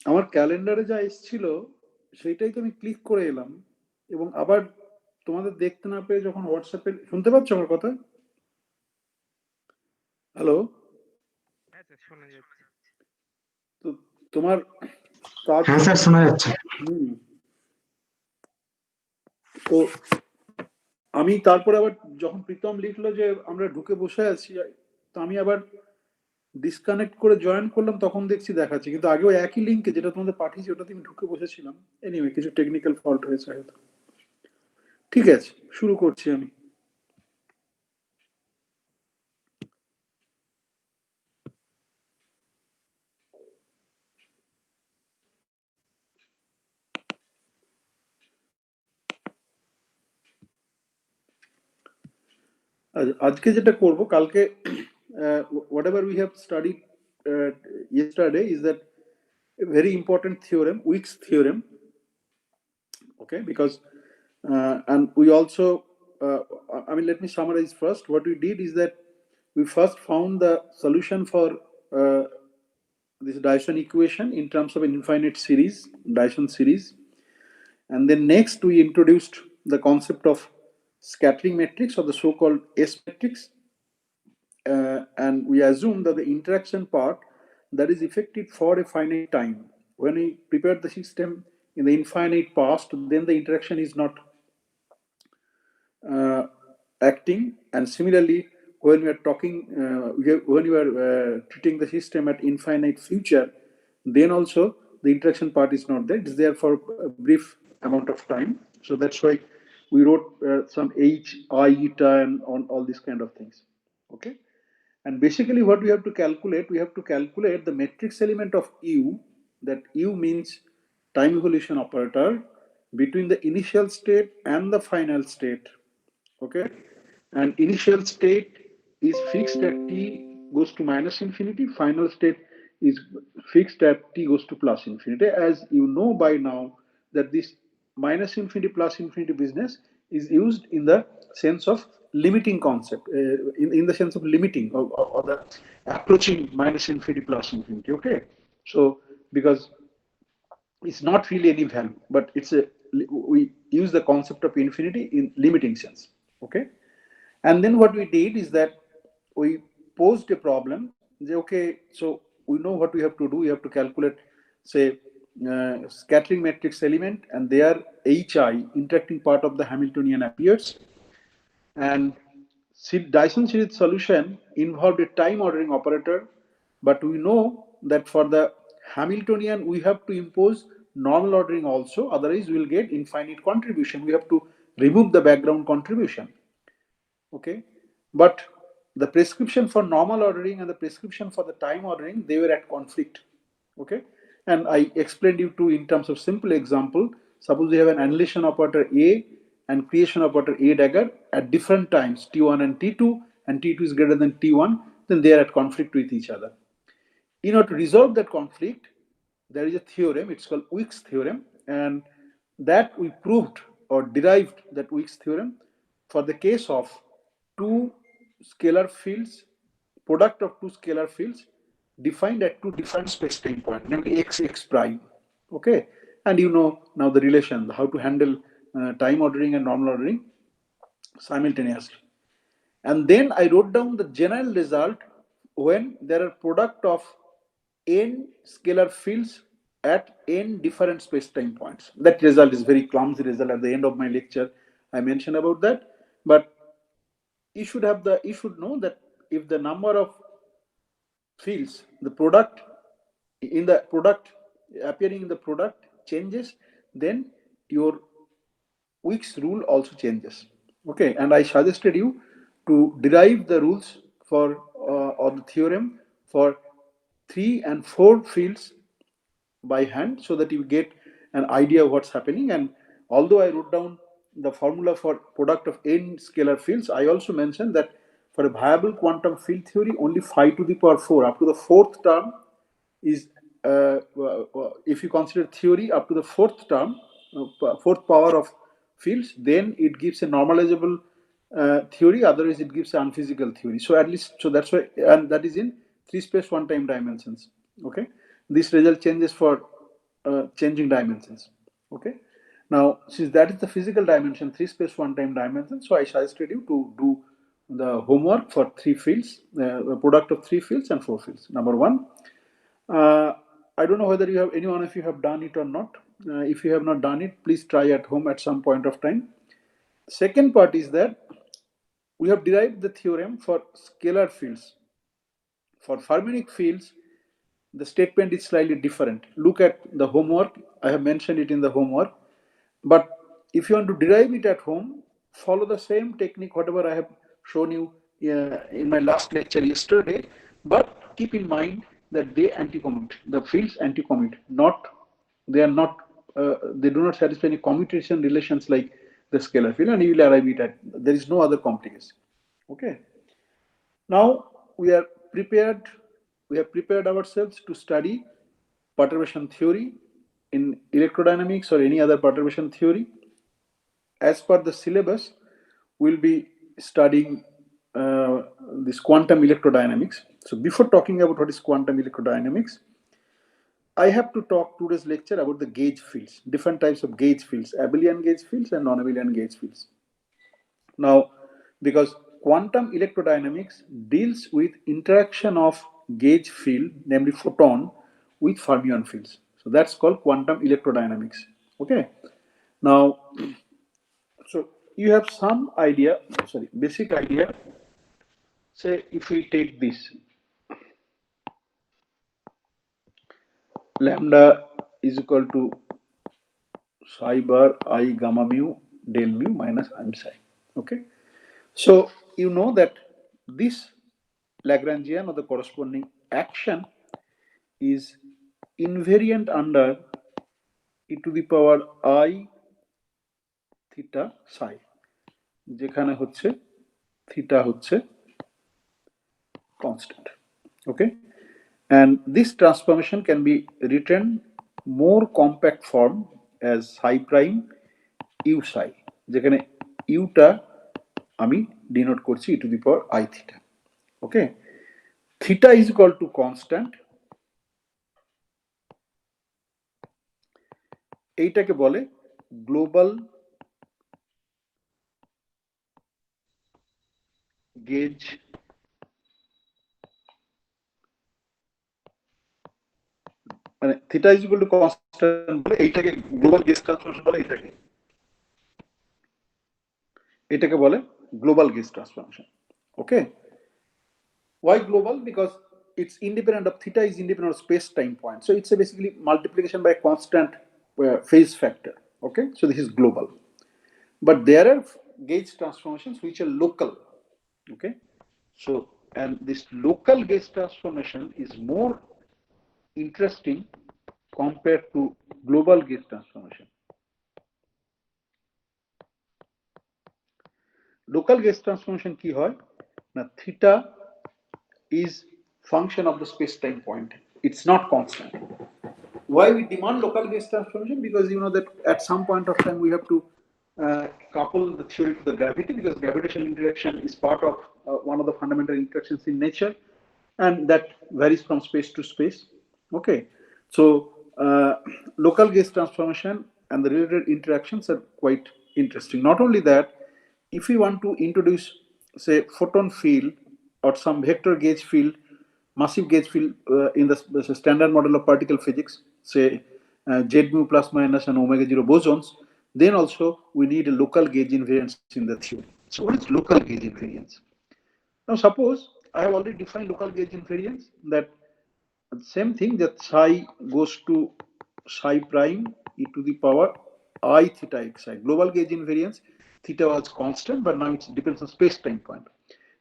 আমার ক্যালেন্ডারে যা এসেছিল সেইটাই তো আমি ক্লিক করে এলাম, এবং আবার তোমাদের দেখতে না পেয়ে যখন হোয়াটসঅ্যাপে, শুনতে পাচ্ছ আমার কথা? হ্যালো? হ্যাঁ স্যার, শোনা যাচ্ছে। তো তোমার কাজ, হ্যাঁ স্যার, শোনা যাচ্ছে। তো আমি তারপরে আবার যখন প্রীতম লিখলো যে আমরা ঢুকে বসে আছি, তো আমি আবার ডিসকানেক্ট করে জয়েন করলাম, তখন দেখছি দেখাচ্ছে, কিন্তু আগেও একই লিঙ্কে যেটা তোমাদের পাঠিয়েছি ওটাতে আমি ঢুকে বসেছিলাম। এনিওয়ে, কিছু টেকনিক্যাল ফল্ট হয়েছে হয়তো। ঠিক আছে, শুরু করছি আমি। আজকে যেটা করব, কালকে whatever we have studied yesterday is that a very important theorem, Wick's theorem. Okay, because and we also I mean, let me summarize first. What we did is that we first found the solution for this Dyson equation in terms of an infinite series, Dyson series. And then next we introduced the concept of scattering matrix, or the so-called S matrix. And we assume that the interaction part that is effective for a finite time. When we prepare the system in the infinite past, then the interaction is not acting. And similarly, when we are talking, when we are treating the system at infinite future, then also the interaction part is not there. It's there for a brief amount of time. So that's why we wrote some H, I, eta, and on all these kind of things. Okay. And basically what we have to calculate the matrix element of U, that U means time evolution operator between the initial state and the final state. Okay. And initial state is fixed at t goes to minus infinity, final state is fixed at t goes to plus infinity. As you know by now that this minus infinity plus infinity business is used in the sense of limiting concept, in the sense of limiting, or the approaching minus infinity plus infinity. Okay, so because it's not really any value, but it's a, we use the concept of infinity in limiting sense. Okay. And then what we did is that we posed a problem. Okay, so we know what we have to do. We have to calculate, say, scattering matrix element, and there HI, interacting part of the Hamiltonian, appears. And Dyson series solution involved a time ordering operator, but we know that for the Hamiltonian we have to impose normal ordering also, otherwise we will get infinite contribution. We have to remove the background contribution. Okay, but the prescription for normal ordering and the prescription for the time ordering, they were at conflict. Okay, and I explained you to in terms of simple example. Suppose you have an annihilation operator A and creation operator A dagger at different times, T1 and T2, and T2 is greater than T1, then they are at conflict with each other. In order to resolve that conflict, there is a theorem, it's called Wick's theorem, and that we proved or derived that Wick's theorem for the case of two scalar fields, product of two scalar fields defined at two different space-time points, namely x, x prime. Okay, and you know now the relation, how to handle time ordering and normal ordering simultaneously. And then I wrote down the general result when there are product of n scalar fields at n different space-time points. That result is very clumsy result. At the end of my lecture, I mentioned about that. But you should know that if the number of fields, the product in the product appearing in the product changes, then your Wick's rule also changes. Okay, and I suggested you to derive the rules for or the theorem for 3 and 4 fields by hand, so that you get an idea of what's happening. And although I wrote down the formula for product of n scalar fields, I also mentioned that for a viable quantum field theory, only 5 to the power 4 up to the fourth term is, if you consider theory up to the fourth term, fourth power of fields, then it gives a normalizable theory, otherwise it gives an unphysical theory. So at least, so that's why, and that is in 3 space 1 time dimensions. Okay, this result changes for changing dimensions. Okay, now since that is the physical dimension, 3 space 1 time dimension, so I suggested you to do the homework for 3 fields, a product of 3 fields and 4 fields. Number 1, I don't know whether you have, any one of you have done it or not. If you have not done it, please try at home at some point of time. Second part is that we have derived the theorem for scalar fields. For harmonic fields, the statement is slightly different. Look at the homework. I have mentioned it in the homework. But if you want to derive it at home, follow the same technique, whatever I have shown you in my last lecture yesterday. But keep in mind that they anti-commute. The fields anti-commute. Not, they are not. They do not satisfy any commutation relations like the scalar field, and you will arrive it at. There is no other complication. Okay. Now we are prepared. We have prepared ourselves to study perturbation theory in electrodynamics or any other perturbation theory. As per the syllabus, we'll be studying this quantum electrodynamics. So before talking about what is quantum electrodynamics, I have to talk today's lecture about the gauge fields, different types of gauge fields, abelian gauge fields and non-abelian gauge fields. Now, because quantum electrodynamics deals with interaction of gauge field, namely photon, with fermion fields. So that's called quantum electrodynamics. Okay. Now, so you have some idea, sorry, basic idea. Say if we take this, lambda is equal to psi bar I gamma mu del mu minus m psi. Okay. So you know that this Lagrangian or the corresponding action is invariant under e to the power I theta psi, যেখানে হচ্ছে theta হচ্ছে constant. Okay, and this transformation can be written more compact form as psi prime u psi, যেখানে u টা আমি denote করছি e to the power I theta. Okay, theta is equal to constant. এইটাকে বলে global gauge মানে theta is equal to constant বলে এইটাকে global gauge transformation বলে, এটাকে বলে global gauge transformation. Okay, why global? Because it's independent of theta, is independent of space time point, so it's a basically multiplication by a constant phase factor. Okay, so this is global. But there are gauge transformations which are local. Okay, so and this local gauge transformation is more interesting compared to global gauge transformation. Local gauge transformation কি হয় না, theta is function of the space-time point. It's not constant. Why we demand local gauge transformation? Because you know that at some point of time we have to couple the theory to the gravity, because gravitational interaction is part of one of the fundamental interactions in nature, and that varies from space to space. Okay, so local gauge transformation and the related interactions are quite interesting. Not only that, if we want to introduce, say, photon field or some vector gauge field, massive gauge field in the standard model of particle physics, say Z mu plus minus and omega 0 bosons, then also we need a local gauge invariance in the theory. So what is local gauge invariance? Now suppose I have already defined local gauge invariance, that same thing, that psi goes to psi prime e to the power I theta xi. Global gauge invariance, theta was constant, but now it depends on space time point.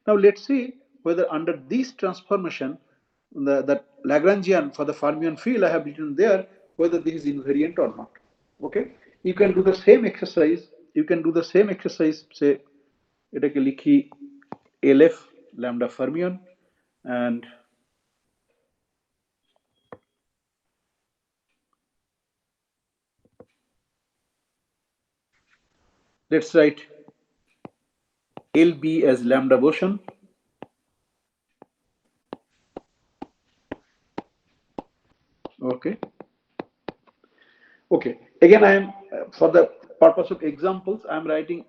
Now let's see whether under this transformation, that Lagrangian for the fermion field I have written there, whether this is invariant or not. Okay, you can do the same exercise. You can do the same exercise. Say এটাকে লিখি LF lambda fermion, and Let's write LB as lambda boson. Okay. Okay. Again, I am for the purpose of examples, I am writing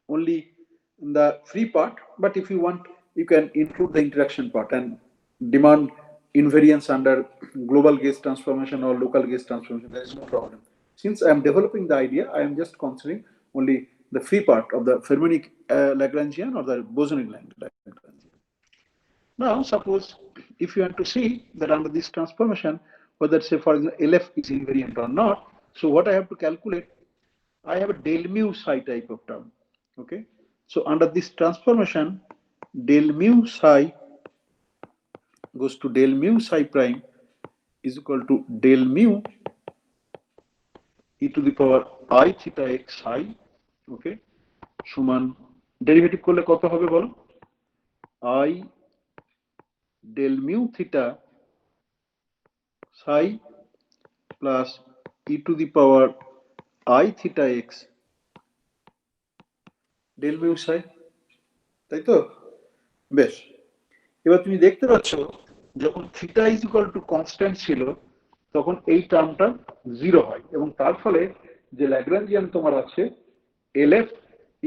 only the free part. But if you want, you can include the interaction part and demand invariance under global gauge transformation or local gauge transformation. There is no problem. Since I am developing the idea, I am just considering only the free part of the fermionic Lagrangian or the bosonic Lagrangian. Now, suppose if you want to see that under this transformation, whether say for example LF is invariant or not, so what I have to calculate, I have a del mu psi type of term. Okay, so under this transformation, del mu psi goes to del mu psi prime is equal to del mu e to the power I theta x psi. Okay, সমান derivative করলে কত হবে বলো? I del mu theta psi plus e to the power I theta x del mu psi, তাই তো? বেশ, এবার তুমি দেখতে পাচ্ছ যখন theta is equal to constant ছিল তখন এই টার্মটা জিরো হয় এবং তার ফলে যে ল্যাগ্রাঞ্জিয়ান তোমার আছে LF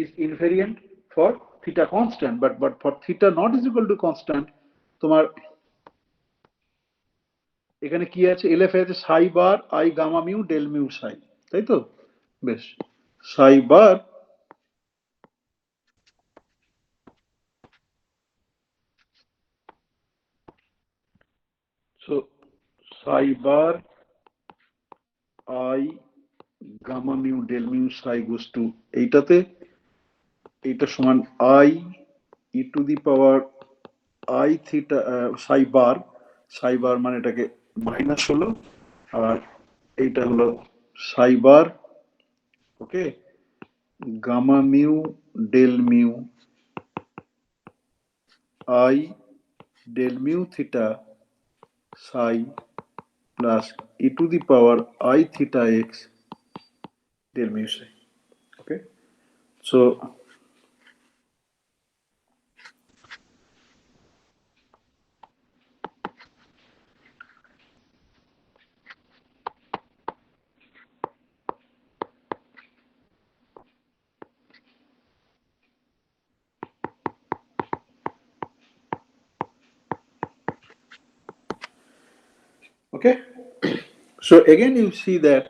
is invariant for theta constant, but for theta not is equal to constant, তোমার এখানে কি আছে? LF আছে psi bar I gamma mu del mu psi, তাই তো? বেশ, psi bar so psi bar I gamma mu del mu psi goes to এইটাতে, এইটা সমান I e to the power I theta psi bar মানে এটাকে minus হলো আর এইটা হলো psi bar, okay, gamma mu del mu I del mu theta psi plus e to the power I theta x del mu psi. Okay, so okay, so again you see that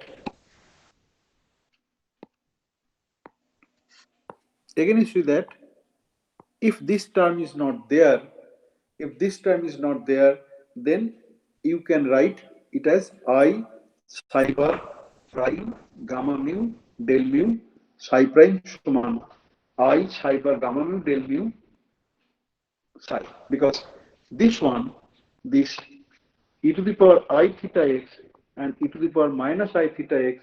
if this term is not there, then you can write it as I psi bar prime gamma mu del mu psi prime সমান I psi bar gamma mu del mu psi, because this one, this e to the power I theta x and e to the power minus I theta x,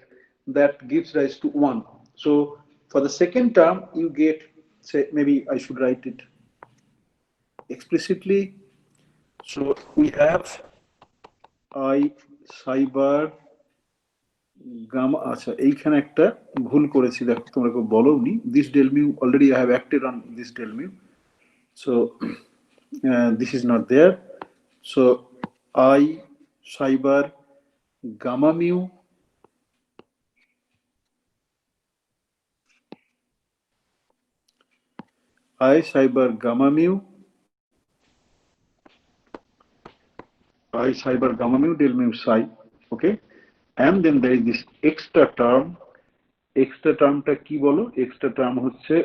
that gives rise to 1. So for the second term you get, say, maybe I should write it explicitly. So we have I psi bar gamma, আচ্ছা এইখানে একটা ভুল করেছি, দেখো তোমরা কেউ বলোনি, this del mu already I have acted on this del mu, so this is not there. So I psi bar gamma mu I psi bar gamma mu I psi bar gamma mu del mu psi, okay, and then there is this extra term টা কি বলো? extra term হচ্ছে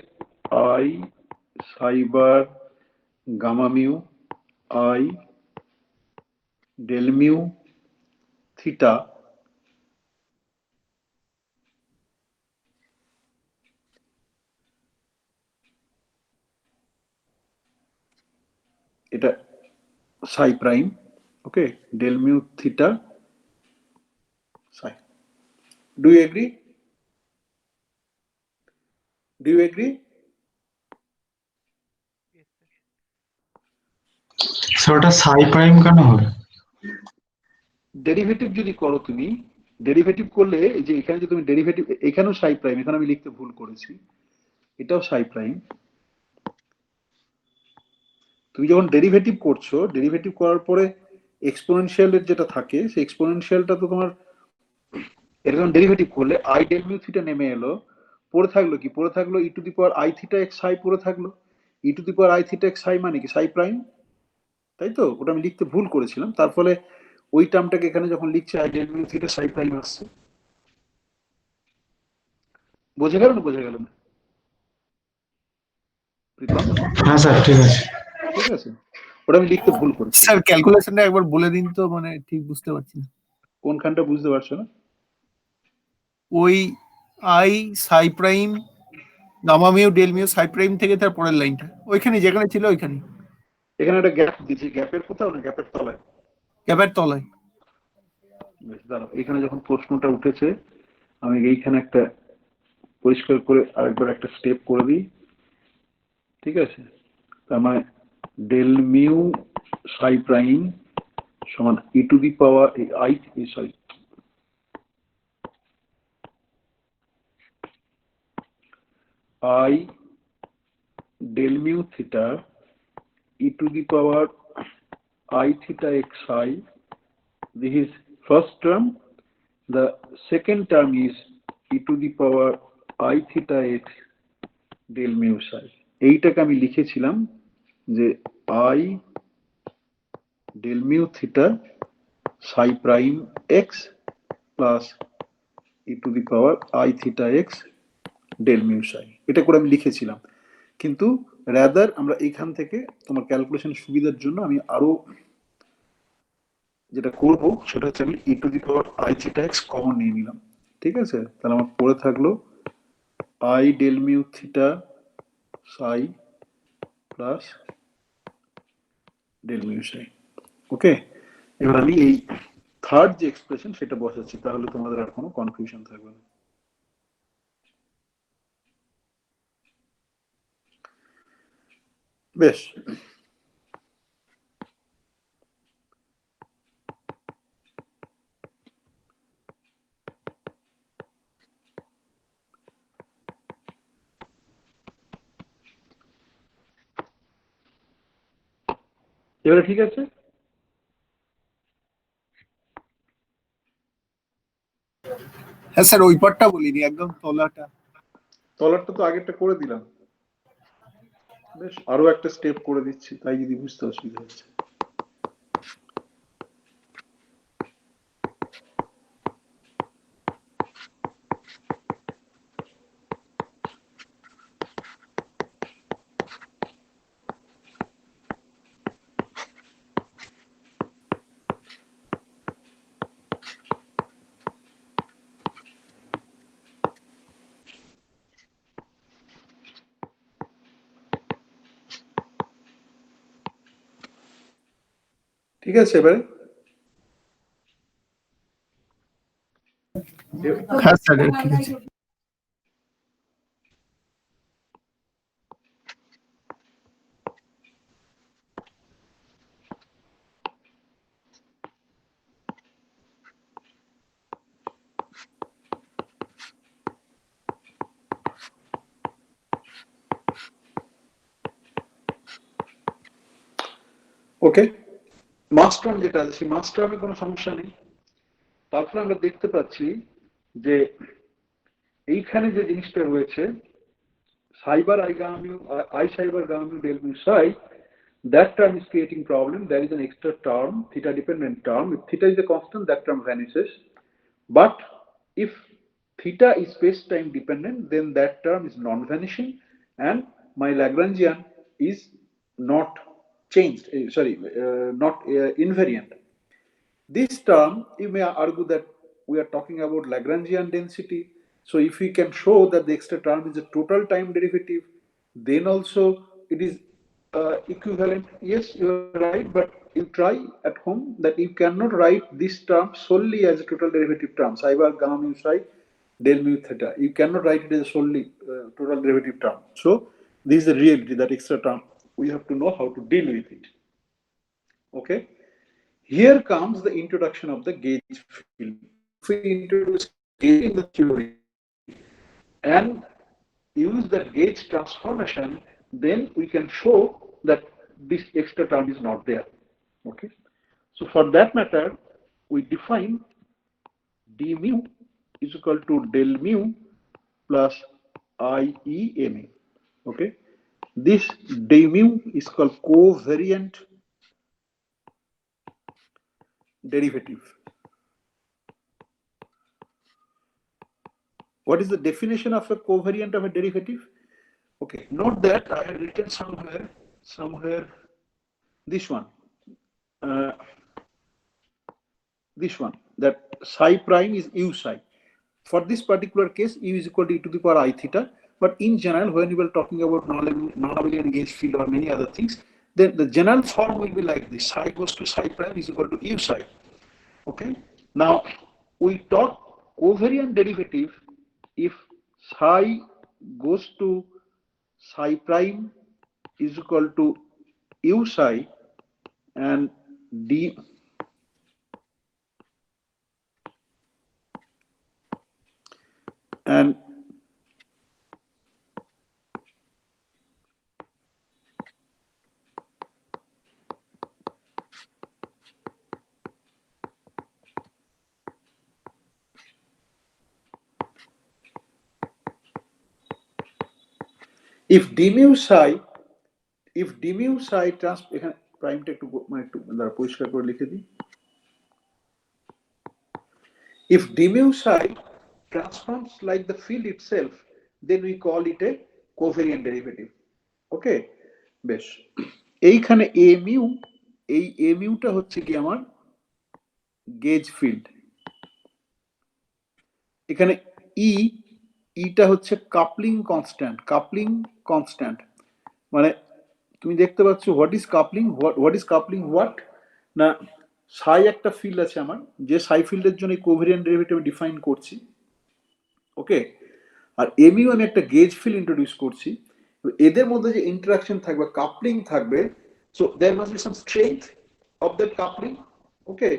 I psi bar gamma mu I del mu theta এটা psi prime, okay, del mu theta psi. Do you agree? Yes, sir. So ওটা psi prime কেন হবে? Derivative যদি করো তুমি, ডেরিভেটিভ করলে এই যে এখানে যে তুমি ডেরিভেটিভ, এখানেও psi prime, এখানে আমি লিখতে ভুল করেছি, এটাও সাই প্রাইম। তুমি যখন ডেরিভেটিভ করছো, ডেরিভেটিভ করার পরে এক্সপোনেনশিয়ালের যেটা থাকে সেই এক্সপোনেনশিয়ালটা তো তোমার এরকম ডেরিভেটিভ করলে আই ডেল মিউ থিটা নেমে এলো, পড়ে থাকলো কি, পড়ে থাকলো E to the power I theta X psi পড়ে থাকলো। E to the power I theta X psi মানে কি সাই প্রাইম, তাই তো? ওটা আমি লিখতে ভুল করেছিলাম, তার ফলে ওই টার্মটাকে এখানে যখন লিখছি I del mu theta Sai prime আসছে। বোঝা গেল না? বোঝা গেল না প্রীতম? হ্যাঁ স্যার, ঠিক আছে। ঠিক আছে, ওটা আমি লিখতে ভুল করেছি। স্যার ক্যালকুলেশনটা একবার বলে দিন তো, মানে ঠিক বুঝতে পারছি না। কোনখানটা বুঝতে পারছো না? ওই i psi prime gamma mu del mu psi prime থেকে তার পরের লাইনটা ওইখানে যেখানে ছিল ওইখানে। এখানে একটা গ্যাপ দিয়েছি, গ্যাপের কোথাও না, গ্যাপের তলায়। ক্যাপের তলায়। বেশ, দাঁড়াও, এখানে যখন প্রশ্নটা উঠেছে আমি এইখানে একটা পরিষ্কার করে আরেকবার একটা স্টেপ করে দিই, ঠিক আছে? তার মানে ডেল মিউ সাই প্রাইম সমান ই to the power I, sorry, I del mu theta E to the power I theta xi. This is first term. The second term is e to the power I theta x del mu psi. এইটাকে আমি লিখেছিলাম যে I del mu theta psi prime x plus e to the power I theta x del mu psi. এটা করে আমি লিখেছিলাম, কিন্তু rather আমরা এইখান থেকে তোমার ক্যালকুলেশন সুবিধার জন্য আমি আরো যেটা করবো সেটা হচ্ছে আমি E to the power I theta X common নিয়ে নিলাম, ঠিক আছে? তাহলে আমার পড়ে থাকলো I del mu theta psi plus del mu psi. Okay, এবার আমি এই থার্ড যে এক্সপ্রেশন সেটা বসাচ্ছি, তাহলে তোমাদের আর কোনো কনফিউশন থাকবে না। বেশ, এবারে ঠিক আছে? হ্যাঁ স্যার, ওই পার্টটা বলিনি, একদম তলাটা। তলারটা তো আগেরটা করে দিলাম। বেশ, আরো একটা স্টেপ করে দিচ্ছি, তাই যদি বুঝতে অসুবিধা হচ্ছে। ঠিক আছে এবারে? হ্যাঁ স্যার, ঠিক আছে। ওকে, মাস টার্ম যেটা আছে সেই মাস টার্মে কোনো সমস্যা নেই। তারপরে আমরা দেখতে পাচ্ছি যে এইখানে যে জিনিসটা রয়েছে psi bar I gamma mu i psi bar gamma mu del mu psi, that term is creating problem. There is an extra term, theta dependent term. If theta is a constant, that term vanishes. But if theta is space time dependent, then that term is non-vanishing and my Lagrangian is not changed, not invariant. This term, you may argue that we are talking about Lagrangian density. So if we can show that the extra term is a total time derivative, then also it is equivalent. Yes, you are right, but you try at home that you cannot write this term solely as a total derivative term, psi bar gamma mu psi del mu theta. You cannot write it as a solely total derivative term. So this is the reality, that extra term. We have to know how to deal with it. Okay. Here comes the introduction of the gauge field. If we introduce gauge in the theory and use the gauge transformation, then we can show that this extra term is not there. Okay. So for that matter, we define d mu is equal to del mu plus IE mu. Okay. This d mu is called covariant derivative. What is the definition of a covariant of a derivative? Okay, note that I had written somewhere this one, that psi prime is u psi. For this particular case, u is equal to e to the power I theta. But in general, when we were talking about non-abelian gauge field or many other things, then the general form will be like this: psi goes to psi prime is equal to u psi. Okay. Now we talk covariant derivative if psi goes to psi prime is equal to u psi and d and if d mu psi trans এখানে প্রাইমটা একটু মানে একটু দ্বারা পরিষ্কার করে লিখে দিই if d mu psi transforms like the field itself, then we call it a covariant derivative. Okay, বেশ এইখানে a mu টা হচ্ছে কি আমার গেজ ফিল্ড, এখানে টা হচ্ছে কাপলিং কনস্ট্যান্ট মানে তুমি দেখতে পাচ্ছ হোয়াট ইজ কাপলিং হোয়াট না সাই একটা ফিল্ড আছে আমার, যে সাই ফিল্ডের জন্য কোভেরিয়েন্ট ডেরিভেটিভ ডিফাইন করছি। ওকে, আর এমিউ আমি একটা গেজ ফিল্ড ইন্ট্রোডিউস করছি, এদের মধ্যে যে ইন্টারাকশন থাকবে কাপলিং থাকবে, so there must be some strength of that coupling. Okay,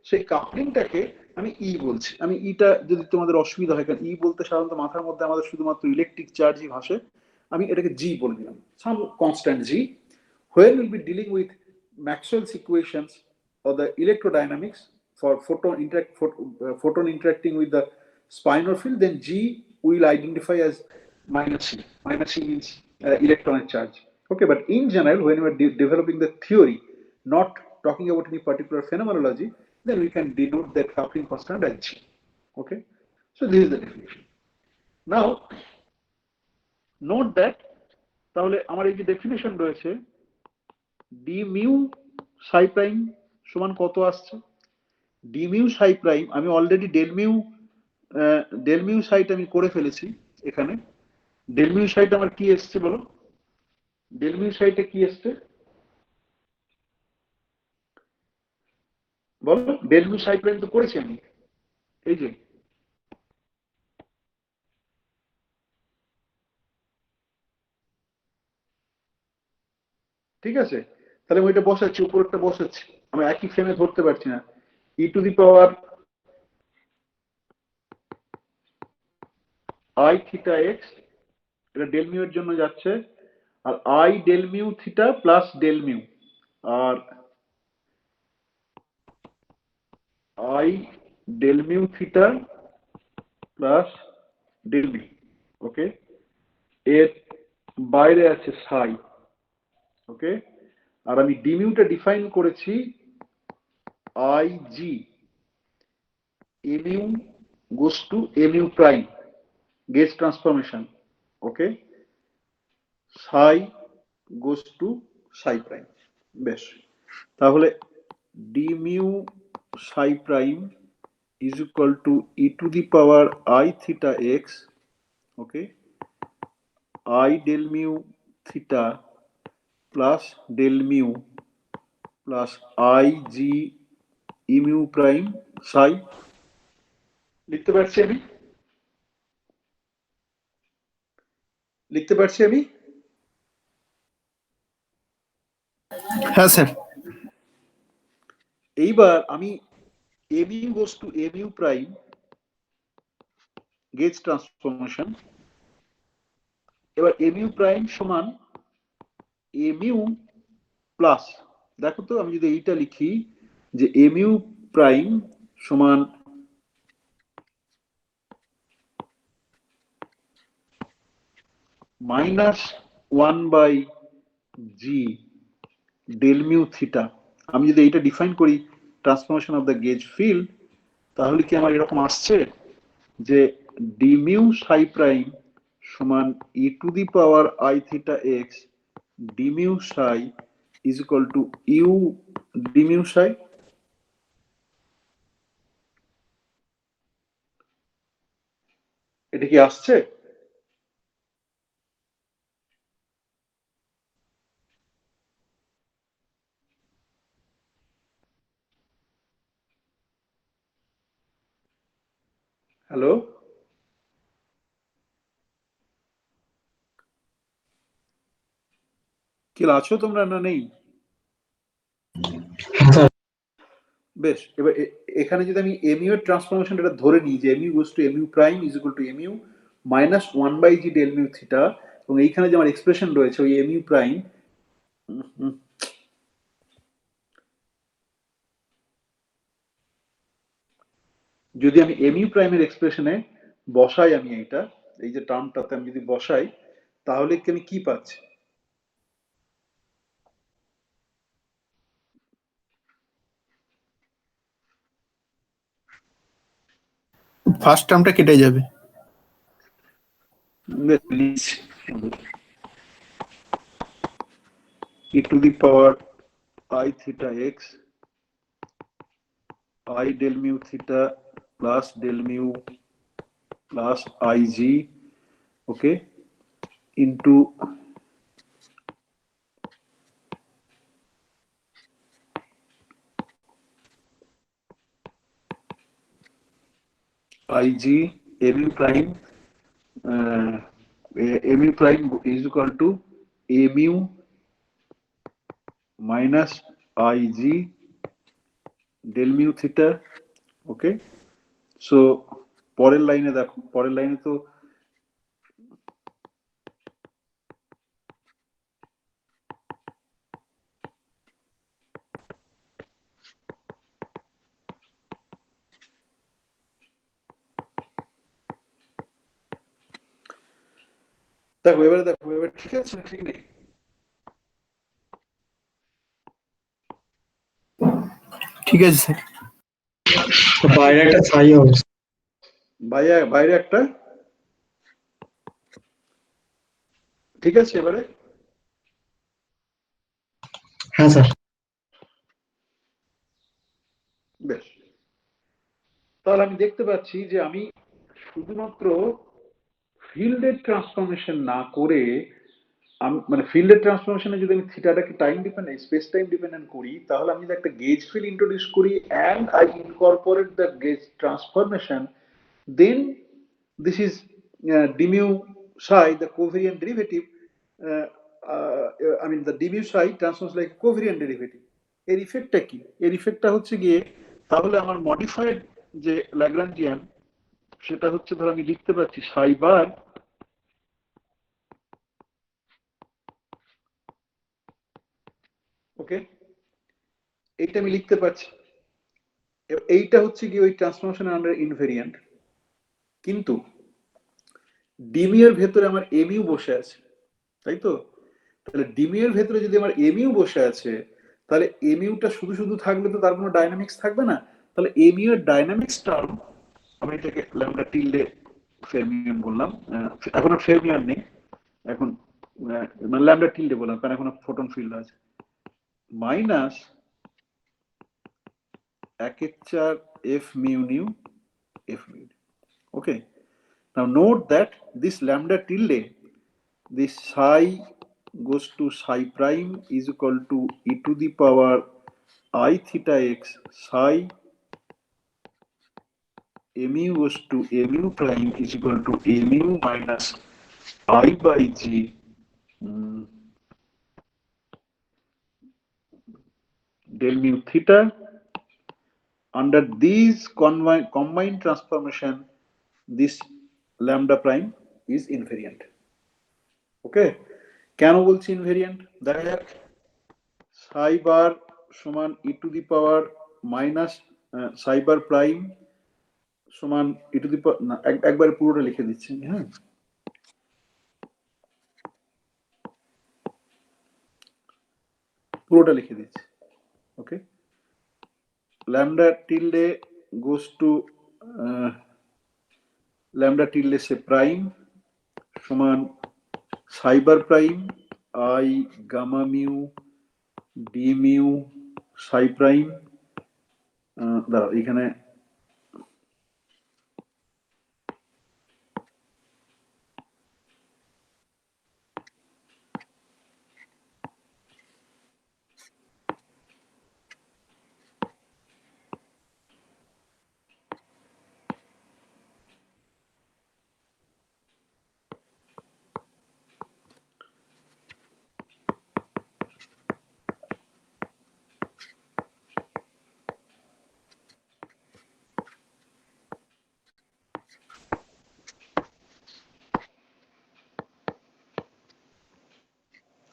সেই কাপলিংটাকে আমি বলছি। আমি টা যদি তোমাদের অসুবিধা হয়, কারণ বলতে সাধারণত মাথার মধ্যে আমাদের শুধুমাত্র ইলেকট্রিক চার্জই ভাসে, আমি এটাকে জি বলে দিলাম, some constant G. When we'll be dealing with Maxwell's equations or the electrodynamics for photon interacting with the spinor field, then G will identify as minus C. Minus C means electron charge. Okay, but in general, when we are developing the theory, not talking about any particular phenomenology, then we can denote that coupling constant as G. Okay, so this is the definition. Now, note that তাহলে আমার এই যে definition রয়েছে D mu psi prime সমান কত আসছে, D mu psi prime আমি already del mu site আমি করে ফেলেছি। এখানে ডেল মিউ সাইট আমার কি এসছে বলো, ডেল মিউ সাইটে কি এসছে বলো, ডেল মিউ সাই প্রাইম তো করেছি আমি, এই যে ঠিক আছে। তাহলে আমি ওইটা বসাচ্ছি, উপরেরটা বসাচ্ছি, আমি একই ফ্রেমে ধরতে পারছি না। E to the power I theta X, এটা ডেল মিউ এর জন্য যাচ্ছে, আর I del mu theta plus del mu, আর I del mu theta plus del mu. Okay, এর বাইরে আছে সাই। ওকে, আর আমি ডি মিউটা ডিফাইন করেছি I G A mu goes to A mu prime gauge transformation. Okay, psi goes to psi prime. বেশ, তাহলে D mu psi prime is equal to e to the power I theta x, okay, I del mu theta plus del mu plus I g e mu prime psi। লিখতে পারছি আমি, হ্যাঁ sir. এইবার আমি mu goes to mu prime gauge transformation, এবার mu prime সমান mu plus, দেখো তো আমি যদি এইটা লিখি যে mu প্রাইম সমান -1/g del mu theta, আমি যদি এইটা ডিফাইন করি transformation of the gauge field, তাহলে কি আমার এরকম আসছে যে d mu psi প্রাইম সমান e two the power I theta x d mu psi is equal to u d mu psi। এটা কি আসছে? হ্যালো, কি আছো তোমরা না নেই? হ্যাঁ স্যার। বেশ, এবার এখানে যদি আমি mu এর ট্রান্সফরমেশন এটা ধরে নিই যে mu goes to mu prime is equal to mu minus 1/g del mu theta, এবং এইখানে যে আমার এক্সপ্রেশন রয়েছে ওই mu প্রাইম, যদি আমি mu প্রাইমের এক্সপ্রেশনে বসাই, আমি এইটা এই যে টার্মটাতে আমি যদি বসাই, তাহলে কি আমি কি পাচ্ছি? ফার্স্ট টার্মটা কেটে যাবে। e to the power I theta x I del mu theta plus del mu plus IG, okay, into IG mu prime, mu prime is equal to mu minus IG del mu theta, okay। So পরের লাইনে দেখো, পরের লাইনে তো দেখো, এবারে দেখো, এবার ঠিক আছে, ঠিক নেই? ঠিক আছে স্যার। বাইরে একটা ছাই হবে। বাইরে বাইরে একটা, ঠিক আছে এবারে? হ্যাঁ স্যার। বেশ, তাহলে আমি দেখতে পাচ্ছি যে আমি শুধুমাত্র ফিল্ডের ট্রান্সফরমেশন না করে, আমি মানে ফিল্ডের ট্রান্সফরমেশনে যদি আমি থিটাটাকে time dependent, space time dependent করি, তাহলে আমি যদি একটা গেজ ফিল্ড ইন্ট্রোডিউস করি and I incorporate the gauge transformation, then this is d mu psi, the covariant derivative, I mean the d mu psi transforms like covariant derivative। এর ইফেক্টটা কি? এর ইফেক্টটা হচ্ছে গিয়ে, তাহলে আমার মডিফাইড যে ল্যাগ্রাঞ্জিয়ান, সেটা হচ্ছে ধর আমি লিখতে পাচ্ছি psi বার ওকে, এইটা আমি লিখতে পাচ্ছি, এইটা হচ্ছে কি ওই ট্রান্সফরমেশন আন্ডার ইনভেরিয়েন্ট, কিন্তু ডিমি এর ভেতরে আমার এমিউ বসে আছে, তাই তো? তাহলে ডিমি এর ভেতরে যদি আমার এমিউ বসে আছে, তাহলে এমিউটা শুধু শুধু থাকলে তো তার কোনো ডাইনামিক্স থাকবে না। তাহলে এমিউ এর ডাইনামিক্স টার্ম, আমি এটাকে ল্যামডা টিল্ডে ফেরমিয়ান বললাম, এখন আর ফেরমিয়ান নেই, এখন মানে ল্যামডা টিল্ডে বললাম কারণ এখন ফোটন ফিল্ড আছে, minus 1/4 f mu nu f mu। Okay, now note that this lambda tilde, this psi goes to psi prime is equal to e to the power I theta x psi mu goes to mu prime is equal to mu minus I by g del mu theta। Under these combined transformation, this lambda prime is invariant। ওকে, কেন বলছি invariant দেখা যাক। সাই বার সমান ই to the power minus Sai bar prime সমান ই to the পাওয়ার, না একবারে পুরোটা লিখে দিচ্ছি, হ্যাঁ, পুরোটা লিখে দিচ্ছি। ওকে, lambda tilde goes to lambda tilde se prime সমান cyber prime I gamma mu d mu psi prime, দাঁড়াও এখানে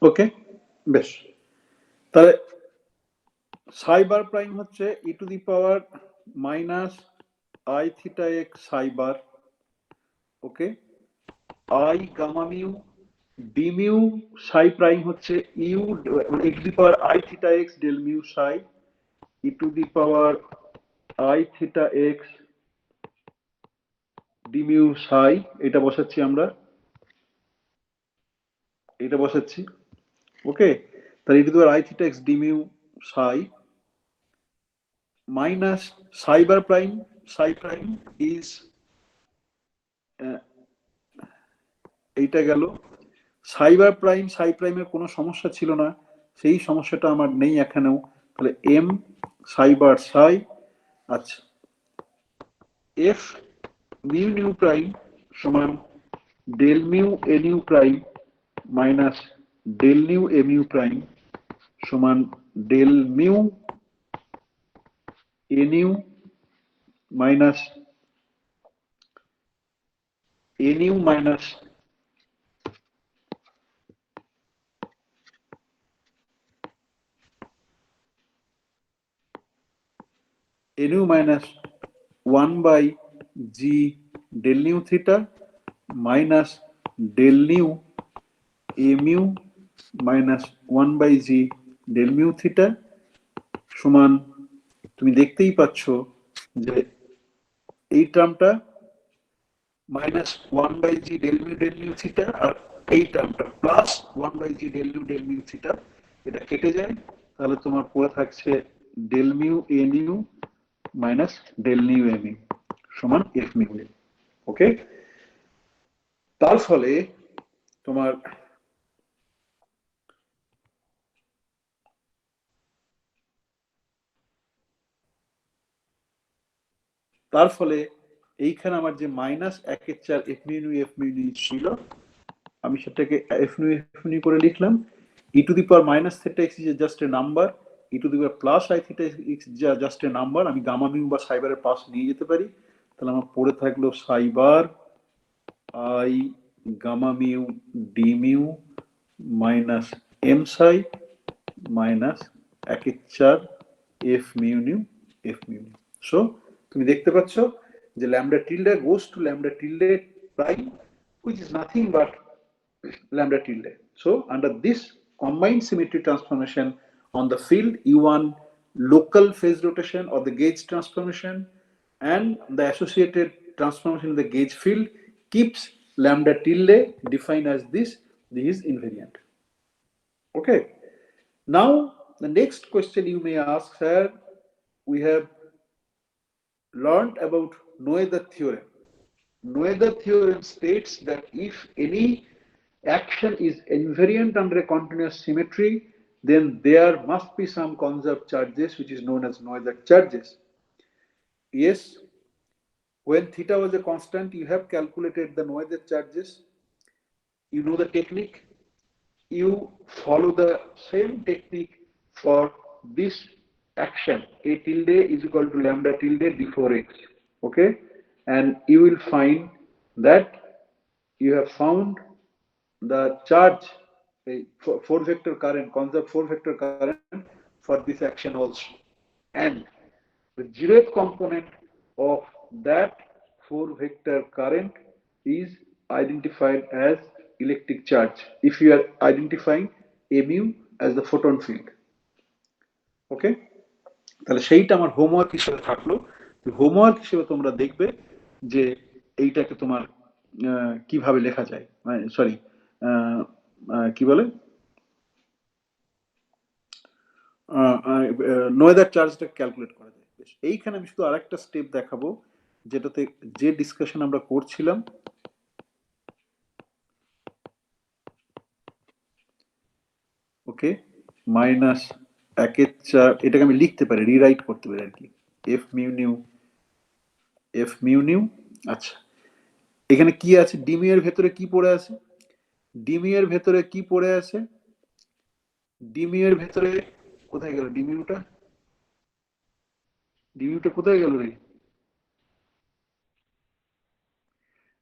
ওকে বেশ, তাহলে সাইবার প্রাইম হচ্ছে E to the power minus I theta X psi bar, okay, I gamma mu D mu psi prime হচ্ছে U E to the power I theta X del mu psi E to the power I theta X D mu psi, এটা বসাচ্ছি আমরা, এটা বসাচ্ছি, okay, তাহলে E to the power I theta X D mu psi minus psi bar prime, psi prime is এইটা গেল, cyber prime সাই প্রাইমের কোনো সমস্যা ছিল না, সেই সমস্যাটা আমার নেই এখানেও, তাহলে এম সাইবার সাই, আচ্ছা এফ মিউ নিউ প্রাইম সমান del mu A nu prime minus del nu A mu prime সমান del mu A nu minus A nu minus nu minus 1 by g del nu theta minus del nu mu minus 1 by g del mu theta সমান, তুমি দেখতেই পাচ্ছ যে এই টার্মটা minus 1 by g del mu theta আর এই টার্মটা plus 1 by g del mu theta, এটা কেটে যায়, তাহলে তোমার পড়ে থাকছে del mu a nu minus del nu M U সমান এফ মিউ, ওকে, তার ফলে তোমার এইখানে আমার যে মাইনাস 1/4 এফ মিউ ছিল, আমি সেটাকে এফ মিউ করে লিখলাম, E to the power minus theta X is just a number, E to the power plus I theta X just a number, আমি গামা মিউ বা সাইবারের পাশ নিয়ে যেতে পারি, তাহলে আমার পড়ে থাকলো psi bar I gamma mu D mu minus M psi minus 1/4 F mu nu F mu nu. So তুমি দেখতে পাচ্ছ যে lambda tilde goes to lambda tilde prime, which is nothing but lambda tilde. So under this combined symmetry transformation on the field, you want local phase rotation or the gauge transformation, and the associated transformation in the gauge field keeps lambda tilde defined as this is invariant. Okay, now the next question you may ask, sir, we have learned about Noether theorem. Noether theorem states that if any action is invariant under a continuous symmetry, then there must be some conserved charges, which is known as Noether charges. Yes, when theta was a constant, you have calculated the Noether charges. You know the technique. You follow the same technique for this action. A tilde is equal to lambda tilde before x. Okay, and you will find that you have found the charge a four vector current, conserve four vector current for this action also, and the zeroth component of that four vector current is identified as electric charge if you are identifying mu as the photon field. ওকে, তাহলে সেইটা আমার homework হিসেবে থাকলো। Homework হিসেবে তোমরা দেখবে যে এইটাকে তোমার কিভাবে লেখা যায়, সরি কি বলে, নোয়েদার চার্জটা ক্যালকুলেট করা যায়। বেশ, এইখানে আমি শুধু আরেকটা স্টেপ দেখাবো যেটাতে যে ডিসকাশন আমরা করছিলাম, ওকে, মাইনাস 1/4, এটাকে আমি লিখতে পারি, রিরাইট করতে পারি আর কি, এফ মিউ নিউ। আচ্ছা, এখানে কি আছে, ডিমিউ এর ভেতরে কি পড়ে আছে, ডিমিউ এর ভেতরে কি পড়ে আছে, ডিমিউ এর ভেতরে কোথায় গেল ডিমিউটা, ডিমিউটা কোথায় গেল রে?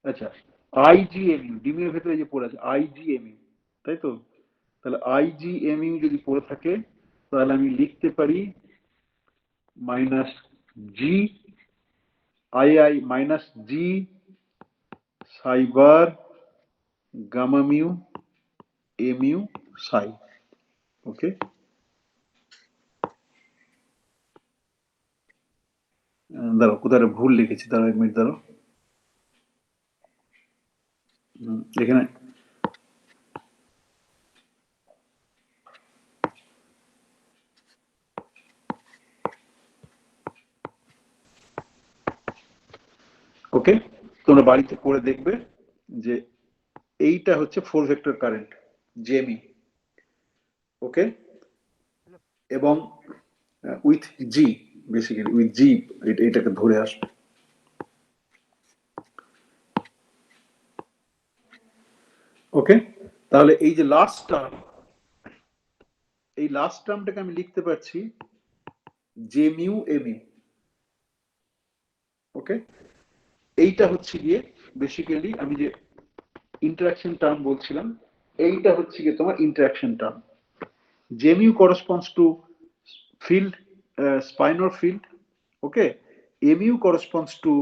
আচ্ছা, আইজিএমইউ, ডিমিউ এর ভেতরে যে পড়ে আছে আইজিএমইউ, তাই তো? তাহলে আইজিএমইউ যদি পড়ে থাকে তাহলে আমি লিখতে পারি minus G I minus G Sai bar gamma mu এমিউ সাই। ওকে, দাঁড়াও, কোথায় ভুল লিখেছি, দাঁড়াও এক মিনিট, দাঁড়াও, এখানে ওকে, তোমরা বাড়িতে করে দেখবে যে এইটা হচ্ছে ফোর ভেক্টর কারেন্ট জেমি, ওকে, এবং with G, basically with G এটাকে ধরে আসবে। ওকে, তাহলে এই যে লাস্ট টার্ম, এই লাস্ট টার্মটাকে আমি লিখতে পারছি জে মিউ এমি। ওকে, এইটা হচ্ছে গিয়ে বেসিক্যালি আমি যে ইন্টারাকশন টার্ম বলছিলাম, এইটা হচ্ছে গিয়ে তোমার interaction term. J mu corresponds to field, spinor field, okay, mu corresponds to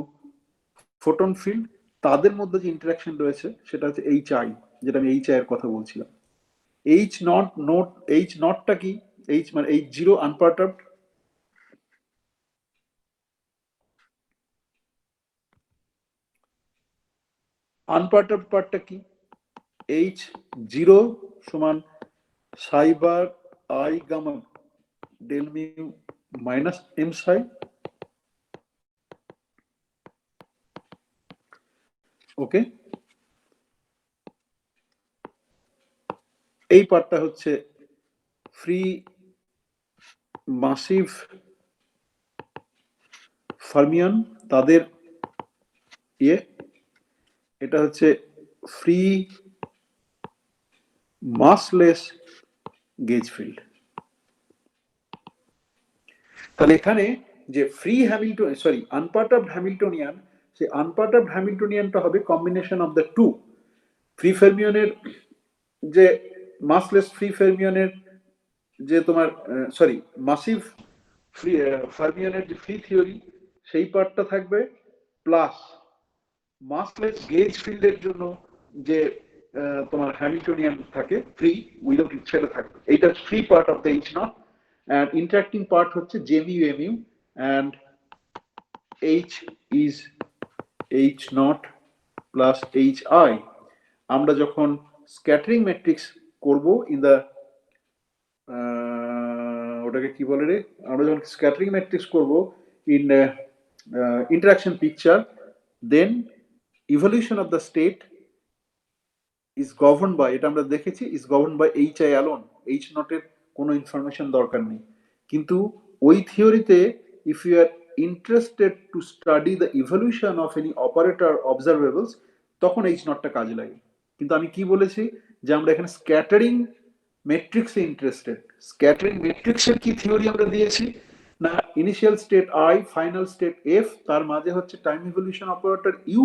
photon field, তাদের মধ্যে যে ইন্টারাকশন রয়েছে সেটা হচ্ছে এইচ আই, যেটা আমি এইচ আই এর কথা বলছিলাম। এইচ নটটা কি, এইচ মানে এইচ জিরো আনপারটার্বড, আনপারটার্বড পার্টটা কি, এইচ জিরো সমান psi bar i gamma del mu minus M psi. Okay, এই পার্টটা হচ্ছে ফ্রি মাসিভ ফার্মিয়ন, তাদের ইয়ে, এটা হচ্ছে ফ্রি মাসলেস গেজ ফিল্ড। তাহলে এখানে যে free Hamilton, sorry unperturbed Hamiltonian, সেই আনপারটার্বড হ্যামিল্টনিয়ানটা হবে combination of the two. Free ফার্মিয়নের যে মাসলেস ফ্রি ফার্মিয়নের যে তোমার সরি মাসিভ ফ্রি ফার্মিয়নের যে ফ্রি থিওরি সেই পার্টটা থাকবে, প্লাস মাসলেস গেজ ফিল্ডের জন্য যে তোমার হ্যামিল্টনিয়ান থাকে ফ্রি উইদাউট ইট, সেটা থাকবে। এইটা free part of the H not, and interacting part হচ্ছে jmu mu, and h is h naught plus hi। আমরা যখন স্ক্যাটারিং ম্যাট্রিক্স করব ইন দা ওটাকে কি বলে রে, আমরা যখন স্ক্যাটারিং ম্যাট্রিক্স করব in interaction picture, then evolution of the state is govern by, এটা আমরা দেখেছি, is govern by H I alone, H নটের কোনো ইনফরমেশন দরকার নেই। কিন্তু ওই থিওরিতে if you are interested to study the evolution of any operator observables, তখন এইচ নটটা কাজে লাগে। কিন্তু আমি কি বলেছি যে আমরা এখানে স্ক্যাটারিং ম্যাট্রিক্সে ইন্টারেস্টেড। স্ক্যাটারিং ম্যাট্রিক্সের কি থিওরি আমরা দিয়েছি না, initial state I, final state F, তার মাঝে হচ্ছে টাইম ইভলিউশন অপারেটর ইউ।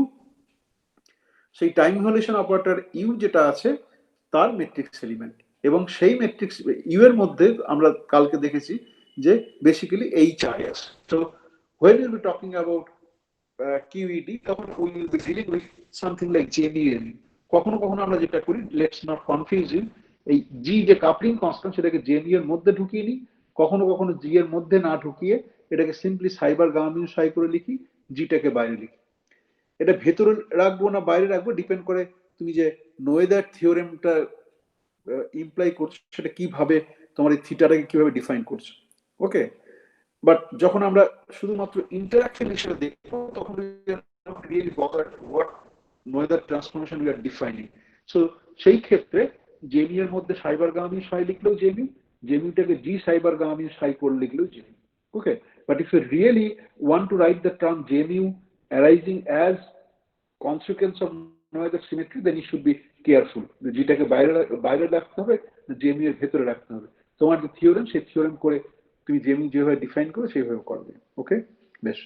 সেই টাইম ইভলিউশন অপারেটর ইউ যেটা আছে তার ম্যাট্রিক্স এলিমেন্ট, এবং সেই ম্যাট্রিক্স ইউ এর মধ্যে আমরা কালকে দেখেছি যে বেসিক্যালি HI আছে। So when we'll be talking about QED, তখন we will be dealing with something like JMU. কখনো কখনো আমরা যেটা করি, লেটস নট কনফিউজ ইউ, এই জি যে কাপলিং কনস্ট্যান্ট সেটাকে জেমিউ এর মধ্যে ঢুকিয়ে নিই, কখনো কখনো জি এর মধ্যে না ঢুকিয়ে এটাকে সিম্পলি সাইবার গামামিউ সাই করে লিখি, জিটাকে বাইরে লিখি। এটা ভেতরে রাখবো না বাইরে রাখবো ডিপেন্ড করে তুমি যে নোয়েদার থিওরেমটা ইমপ্লাই করছো সেটা কিভাবে, তোমার এই থিটাটাকে কিভাবে ডিফাইন করছো। ওকে, বাট যখন আমরা শুধুমাত্র ইন্টারাকশন হিসেবে দেখবো তখন really bother what Noether transformation we are defining. So সেই ক্ষেত্রে জেমিউ এর মধ্যে সাইবার গামামিউ সাই লিখলেও জেমিউ, জেমিউটাকে জি সাইবার গামামিউ সাই করে লিখলেও জেমিউ। Okay, but if you really want to write the term JMU arising as consequence of Noether symmetry, then you should be careful. যেটাকে বাইরে রাখতে হবে, JMU এর ভেতরে রাখতে হবে। তোমার যে থিওরেম, সেই থিওরেম করে তুমি JMU যেভাবে ডিফাইন করো সেইভাবে করবে। ওকে, বেশ।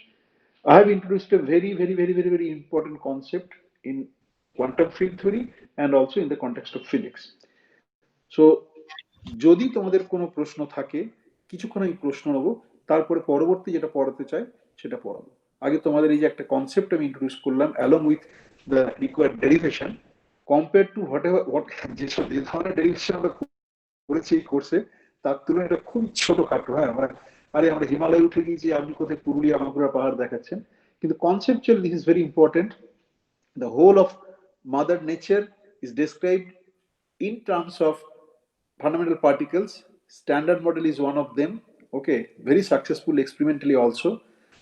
I have introduced a very important concept in quantum field theory and also in the context of physics. So যদি তোমাদের কোনো প্রশ্ন থাকে, কিছুক্ষণ আমি প্রশ্ন নেবো, তারপরে পরবর্তী যেটা পড়াতে চাই সেটা পড়াবো। আগে তোমাদের এই যে একটা কনসেপ্ট আমি ইন্ট্রোডিউস করলাম along with the required derivation, compare to যে ধরনের ডেরিভেশন আমরা করেছি এই কোর্সে, তার তুলনায় এটা খুব ছোটখাটো। হ্যাঁ, আমরা হিমালয়ে উঠে গিয়েছি, আপনি কোথায় পুরুলিয়া বাঁকুড়া পাহাড় দেখাচ্ছেন, কিন্তু conceptual this is very important. The whole of mother nature is described in terms of fundamental particles. Standard model is one of them. Okay, very successful experimentally also,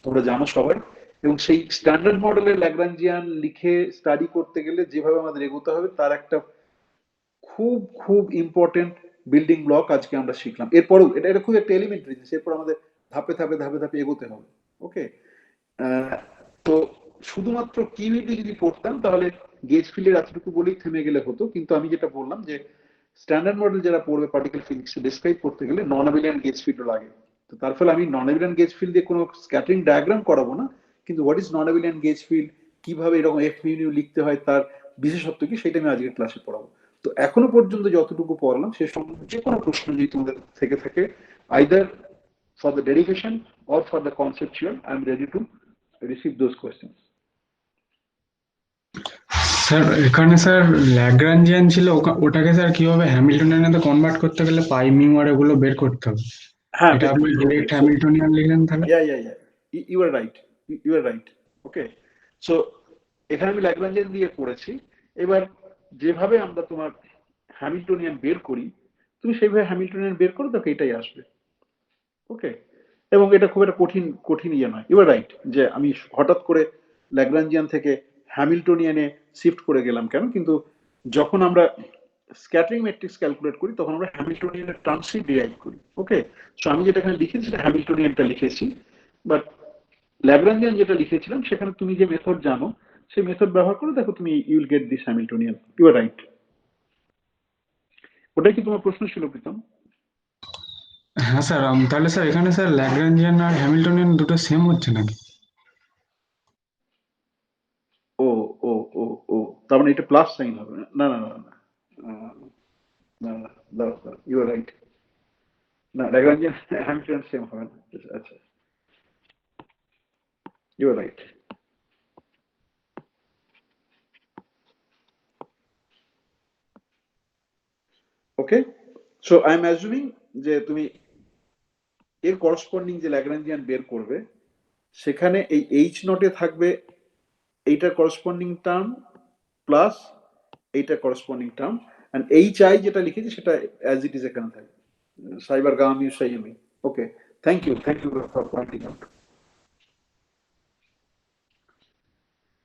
তোমরা জানো সবাই। এবং সেই স্ট্যান্ডার্ড মডেলের ল্যাগ্রাঞ্জিয়ান লিখে স্টাডি করতে গেলে যেভাবে আমাদের এগোতে হবে তার একটা খুব ইম্পর্টেন্ট বিল্ডিং ব্লক আজকে আমরা শিখলাম। এরপরও এটা খুব একটা এলিমেন্টারি জিনিস, এরপর আমাদের ধাপে ধাপে এগোতে হবে। ওকে, তো শুধুমাত্র কিউইডি যদি পড়তাম তাহলে গেজ ফিল্ডের এতটুকু বলেই থেমে গেলে হতো, কিন্তু আমি যেটা বললাম যে স্ট্যান্ডার্ড মডেল যারা পড়বে পার্টিকেল ফিজিক্স ডেসক্রাইব করতে গেলে নন অ্যাবিলিয়ান গেজ ফিল্ডও লাগে। তো তার ফলে আমি নন অ্যাবিলিয়ান গেজ ফিল্ড দিয়ে কোনো স্ক্যাটারিং ডায়াগ্রাম করাবো না, কিন্তু what is non abelian gauge field, কিভাবে এরকম এফ মিউ লিখতে হয়, তার বিশেষত্ব কি, সেটা আমি আজকের ক্লাসে পড়াবো। তো এখনো পর্যন্ত যতটুকু পড়ালাম সে সম্বন্ধে যে কোনো প্রশ্ন যদি তোমাদের থেকে থাকে, either for the derivation or for the conceptual, I am ready to receive those questions. Sir এখানে স্যার ল্যাগ্রাঞ্জিয়ান ছিল, ওটাকে স্যার কিভাবে হ্যামিল্টনিয়ানে কনভার্ট করতে গেলে পাই মিউ আর এগুলো বের করতে হবে। হ্যাঁ, এটা আপনি ডাইরেক্ট হ্যামিল্টনিয়ান লিখলেন তাহলে? yeah, you are right. Okay, so এখানে আমি ল্যাগ্রাঞ্জিয়ান দিয়ে করেছি। এবার যেভাবে আমরা তোমার হ্যামিল্টনিয়ান বের করি, তুমি সেইভাবে হ্যামিল্টনিয়ান বের করো, দেখো এটাই আসবে। ওকে, এবং এটা খুব একটা কঠিন ইয়ে নয়। ইউ আর রাইট যে আমি হঠাৎ করে ল্যাগ্রাঞ্জিয়ান থেকে হ্যামিল্টনিয়ানে শিফট করে গেলাম কেন, কিন্তু যখন আমরা স্ক্যাটারিং ম্যাট্রিক্স ক্যালকুলেট করি তখন আমরা হ্যামিল্টনিয়ানের টার্মসই ডিরাইভ করি। ওকে, সো আমি যেটা এখানে লিখেছি সেটা হ্যামিল্টনিয়ানটা লিখেছি, বাট ল্যাগ্রাঞ্জিয়ান যেটা লিখেছিলাম সেখানে তুমি যে মেথড জানো সেই মেথড ব্যবহার করে দেখো, তুমি you will get this Hamiltonian. You are right. ওটাই কি তোমার প্রশ্ন ছিল প্রীতম? হ্যাঁ স্যার, তাহলে স্যার এখানে স্যার ল্যাগ্রাঞ্জিয়ান আর হ্যামিল্টনিয়ান দুটো সেম হচ্ছে নাকি? ও ও ও ও তার মানে এটা প্লাস সাইন হবে না? না, ইউ আর রাইট। না, ল্যাগ্রাঞ্জিয়ান হ্যামিল্টনিয়ান সেম হবে না। আচ্ছা, you are right. Okay, so I am assuming যে তুমি এর করসপন্ডিং যে ল্যাগ্রাঞ্জিয়ান বের করবে সেখানে এই এইচ নটে থাকবে এইটার করসপন্ডিং টার্ম প্লাস এইটার corresponding term, and H I যেটা লিখেছি সেটা অ্যাজ ইট ইজ এখানে থাকবে, সাইবার গামামিউ সাই এমি। Okay, thank you for pointing out.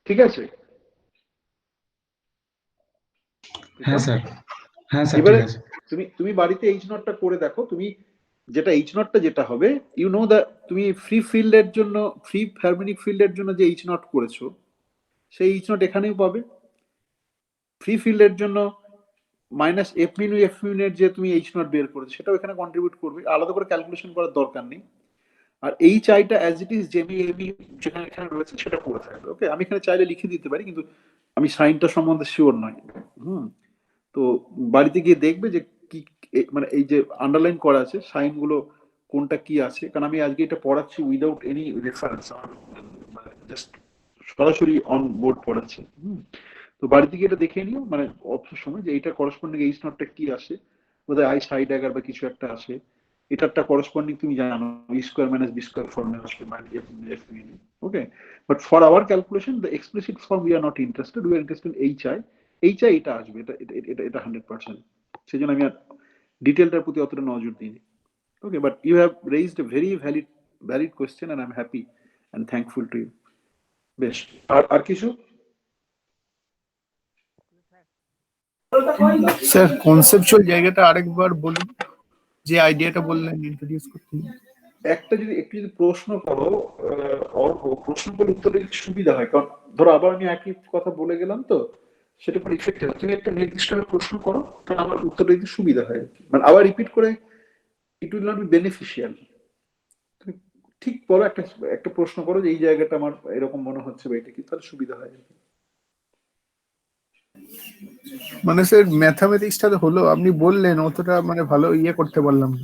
ঠিক আছে? হ্যাঁ স্যার, এবারে ঠিক আছে। তুমি বাড়িতে এইচ নটটা করে দেখো, তুমি যেটা এইচ নটটা যেটা হবে, ইউ নো দ্য, তুমি ফ্রি ফিল্ডের জন্য, ফ্রি হারমোনিক ফিল্ডের জন্য যে এইচ নট করেছো সেই এইচ নট এখানেও পাবে। ফ্রি ফিল্ডের জন্য মাইনাস এফ মিউনের যে তুমি এইচ নট বের করেছো সেটাও এখানে কন্ট্রিবিউট করবে, আলাদা করে ক্যালকুলেশন করার দরকার নেই। আর এইচ আইটা অ্যাজ ইট ইজ জেমি এমি যেখানে এখানে রয়েছে সেটা করে থাকবে। ওকে, আমি এখানে চাইলে লিখে দিতে পারি, কিন্তু আমি সাইনটা সম্বন্ধে শিওর নই। তো বাড়িতে গিয়ে দেখবে যে কি মানে এই যে আন্ডারলাইন করা আছে সাইন গুলো কোনটা কি আছে, কারণ আমি আজকে এটা পড়াচ্ছি উইদাউট এনি রেফারেন্স, জাস্ট সরাসরি অন বোর্ড পড়াচ্ছি। তো বাড়িতে গিয়ে এটা দেখে নিও, মানে অবসর সময় যে এইটা করসপন্ডিং এইচ নটটা কি আসে, বোধহয় আই সাইড ড্যাগার বা কিছু একটা আসে, এটারটা করসপন্ডিং তুমি জানো E square minus B square ফর্মে আসবে, okay. But for our calculation the explicit form we are not interested, we are interested H I এটা আসবে, এটা 100%। সেই জন্য আমি আর ডিটেলটার প্রতি অতটা নজর দিইনি। Okay, but you have raised a very valid question and I am happy and thankful to you. বেশ, আর কিছু? স্যার কনসেপচুয়াল জায়গাটা আরেকবার বলুন, যে আইডিয়াটা বললেন ইন্ট্রোডিউস করতে। একটা যদি একটু যদি প্রশ্ন করো অর্ঘ, প্রশ্ন করলে উত্তর দিতে সুবিধা হয়, কারণ ধরো আবার আমি একই কথা বলে গেলাম তো সেটা পর ইফেক্ট হয়। তুমি একটা নির্দিষ্ট প্রশ্ন করো, তাহলে আমার উত্তর দিতে সুবিধা হয় আর কি। মানে আবার রিপিট করে it will not be beneficial. তুমি ঠিক বলো, একটা প্রশ্ন করো যে এই জায়গাটা আমার এরকম মনে হচ্ছে বা এটা কি, তাহলে সুবিধা হয় আর কি। মানে স্যার ম্যাথামেটিক্সটা তো হলো, আপনি বললেন অতটা মানে ভালো ইয়ে করতে পারলাম না।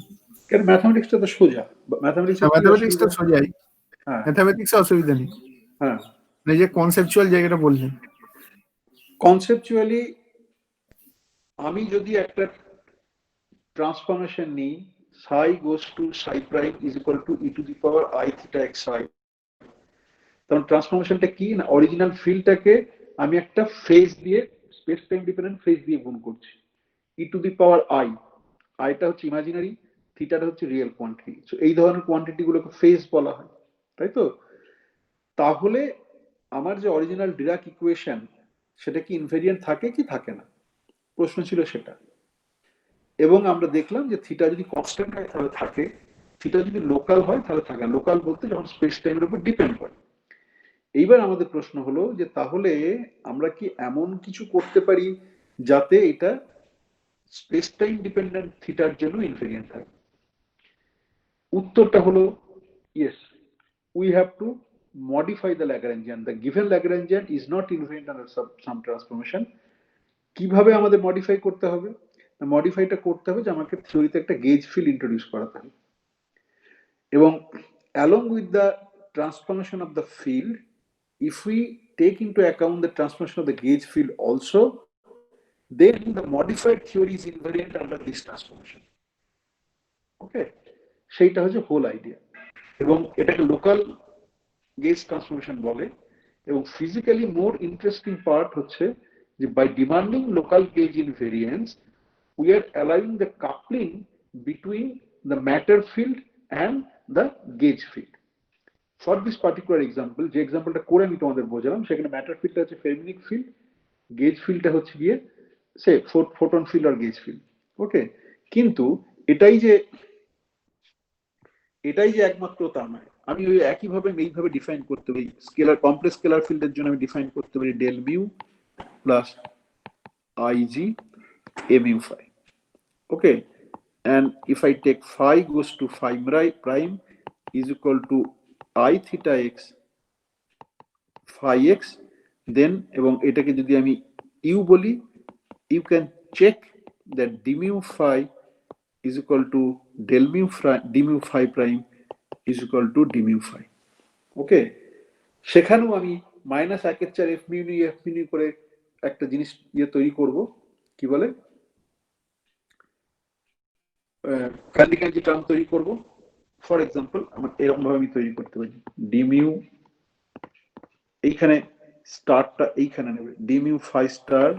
কেন ম্যাথামেটিক্সটা তো সোজা, ম্যাথামেটিক্সটা সোজাই, হ্যাঁ ম্যাথামেটিক্সে অসুবিধা নেই, হ্যাঁ। মানে যে কনসেপচুয়াল জায়গাটা বললেন। কনসেপচুয়ালি আমি যদি একটা ট্রান্সফরমেশন নিই, psi goes to psi prime is equal to e to the power I theta x psi, তখন ট্রান্সফরমেশনটা কি না, অরিজিনাল ফিল্ডটাকে আমি একটা ফেজ দিয়ে, স্পেস টাইম ডিপেন্ডেন্ট ফেজ দিয়ে গুণ করছি, ই টু দি পাওয়ার আই, আইটা হচ্ছে ইমাজিনারি, থিটাটা হচ্ছে রিয়েল কোয়ান্টিটি। সো এই ধরনের কোয়ান্টিটি গুলোকে ফেজ বলা হয়, তাই তো? তাহলে আমার যে অরিজিনাল ডিরাক ইকুয়েশন সেটা কি ইনভেরিয়েন্ট থাকে কি থাকে না, প্রশ্ন ছিল সেটা। এবং আমরা দেখলাম যে থিটা যদি কনস্ট্যান্ট হয় তাহলে থাকে, থিটা যদি লোকাল হয় তাহলে থাকে। লোকাল বলতে যখন স্পেস টাইমের উপর ডিপেন্ড করে। এইবার আমাদের প্রশ্ন হলো যে তাহলে আমরা কি এমন কিছু করতে পারি যাতে এটা স্পেস টাইম ডিপেন্ডেন্ট থিটার জন্য ইনভেরিয়েন্ট থাকে? উত্তরটা হলো yes, we have to modify the Lagrangian. The given Lagrangian is not invariant under some transformation. কিভাবে আমাদের মডিফাই করতে হবে? মডিফাইটা করতে হবে যে আমাকে থিওরিতে একটা গেজ ফিল্ড ইন্ট্রোডিউস করাতে হবে, এবং along with the transformation of the field, if we take into account the transformation of the gauge field also, then the modified theory is invariant under this transformation. Okay, সেইটা হচ্ছে whole idea, এবং এটাকে local gauge transformation বলে। এবং physically more interesting part হচ্ছে যে by demanding local gauge invariance we are allowing the coupling between the matter field and the gauge field. For this particular example, যে এক্সাম্পলটা করে আমি তোমাদের বোঝালাম, সেখানে ম্যাটার ফিল্ডটা হচ্ছে ফেরমিনিক ফিল্ড, গেজ ফিল্ডটা হচ্ছে গিয়ে সে ফোটন ফিল্ড আর গেজ ফিল্ড। ওকে, কিন্তু এটাই যে একমাত্র তা নয়, আমি ওই একইভাবে এইভাবে ডিফাইন করতে পারি স্কেলার কমপ্লেক্স স্কেলার ফিল্ডের জন্য আমি ডিফাইন করতে পারি del mu plus i g A mu phi. Okay, and if I take phi goes to phi prime is equal to I theta x phi x, then এবং এটাকে যদি আমি u বলি, you can check that d mu phi is equal to del mu d mu phi prime is equal to d mu phi. ওকে, সেখানেও আমি minus একের চার F mu করে একটা জিনিস তৈরি করব, কি বলে কার্ডিকানজি টার্ম তৈরি করব। ফর এক্সাম্পল আমার এরকম ভাবে আমি তৈরি করতে পারি ডি মিউ, এইখানে স্টারটা এইখানে নেবে, D mu phi star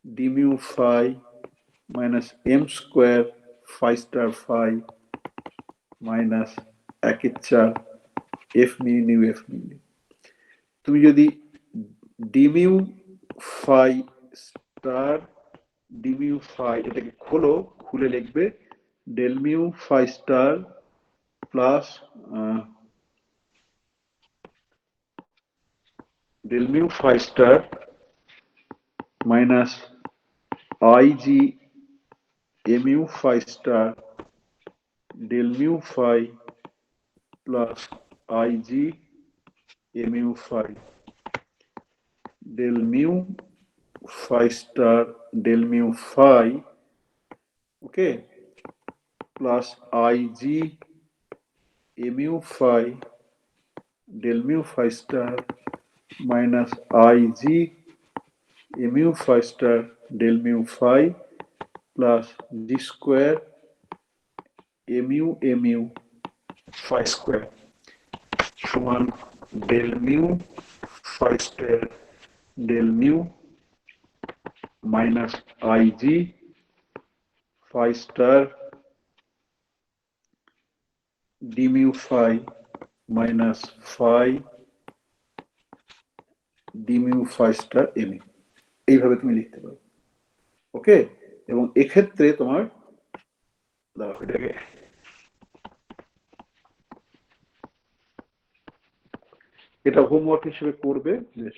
D mu phi minus M square phi star phi minus একের চার F mu nu F mu nu. তুমি যদি D mu phi star D mu phi এটাকে খোলো, খুলে লিখবে del mu phi star plus del mu phi star minus ig mu phi star del mu phi plus ig mu phi del mu phi star del mu phi, okay, plus Ig mu phi del mu phi star minus Ig mu phi star del mu phi plus G square mu phi square সমান del mu phi star del mu minus Ig phi star d mu phi minus phi d mu phi star mu, এইভাবে তুমি লিখতে পারো। ওকে, এবং এক্ষেত্রে তোমার এটাকে এটা হোমওয়ার্ক হিসেবে করবে। বেশ,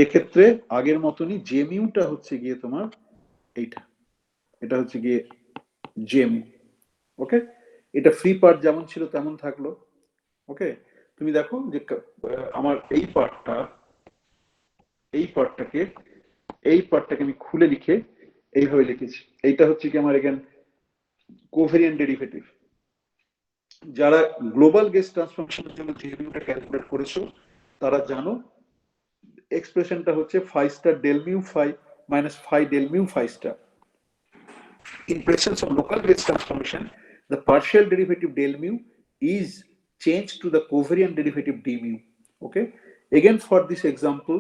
এক্ষেত্রে আগের মতনই জে মিউটা হচ্ছে গিয়ে তোমার এইটা, এটা হচ্ছে গিয়ে জে মিউ। ওকে, এটা ফ্রি পার্ট যেমন ছিল তেমন থাকলো। ওকে, তুমি দেখো যে আমার এই পার্টটাকে আমি খুলে লিখে এইভাবে লিখেছি। এইটা হচ্ছে কি আমার এখানে কোভেরিয়েন্ট ডেরিভেটিভ। যারা গ্লোবাল গেজ ট্রান্সফরমেশনের জন্য জে মিউটা ক্যালকুলেট করেছো তারা জানো এক্সপ্রেশনটা হচ্ছে phi star del mu phi minus phi del mu phi star. In presence of local gauge transformation, the partial derivative del mu is changed to the covariant derivative d mu. Okay. Again, for this example,